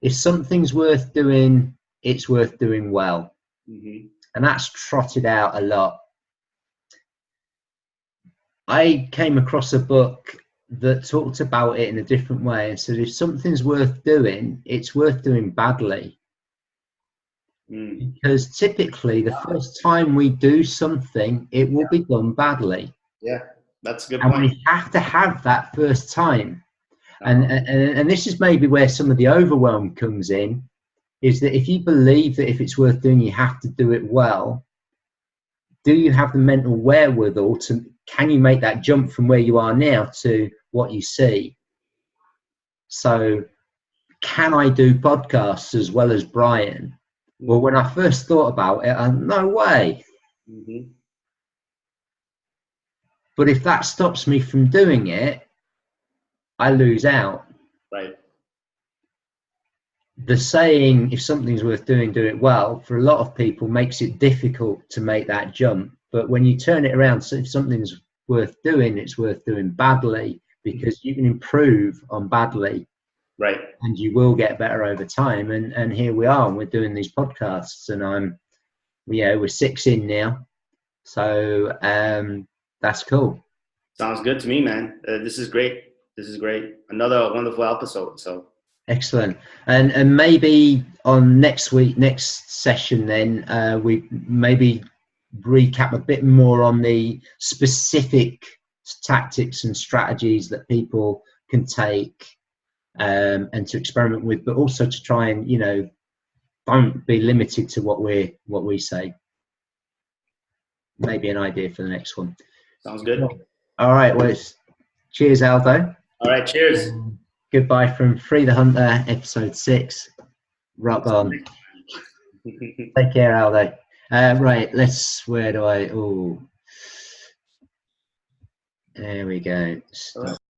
if something's worth doing, it's worth doing well. Mm-hmm. And that's trotted out a lot. I came across a book that talked about it in a different way and said if something's worth doing, it's worth doing badly. Because typically the first time we do something, it will be done badly. Yeah, that's a good point. And we have to have that first time. And this is maybe where some of the overwhelm comes in, is that if you believe that if it's worth doing, you have to do it well, do you have the mental wherewithal can you make that jump from where you are now to what you see? So can I do podcasts as well as Brian? Well, when I first thought about it, no way. Mm-hmm. But if that stops me from doing it, I lose out. Right. The saying, if something's worth doing, do it well, for a lot of people makes it difficult to make that jump. But when you turn it around, so if something's worth doing, it's worth doing badly, because you can improve on badly. Right. And you will get better over time. And here we are, and we're doing these podcasts, and we're 6 in now. So that's cool. Sounds good to me, man. This is great. Another wonderful episode. So excellent. And maybe on next session, then we maybe recap a bit more on the specific tactics and strategies that people can take and to experiment with, but also to try and don't be limited to what we say. Maybe an idea for the next one. Sounds good. All right. Well, cheers, Aldo. All right. Cheers. Goodbye from Free the Hunter, episode 6. Rock on. Take care, Aldo. Right. Where do I? Oh, there we go. Stop.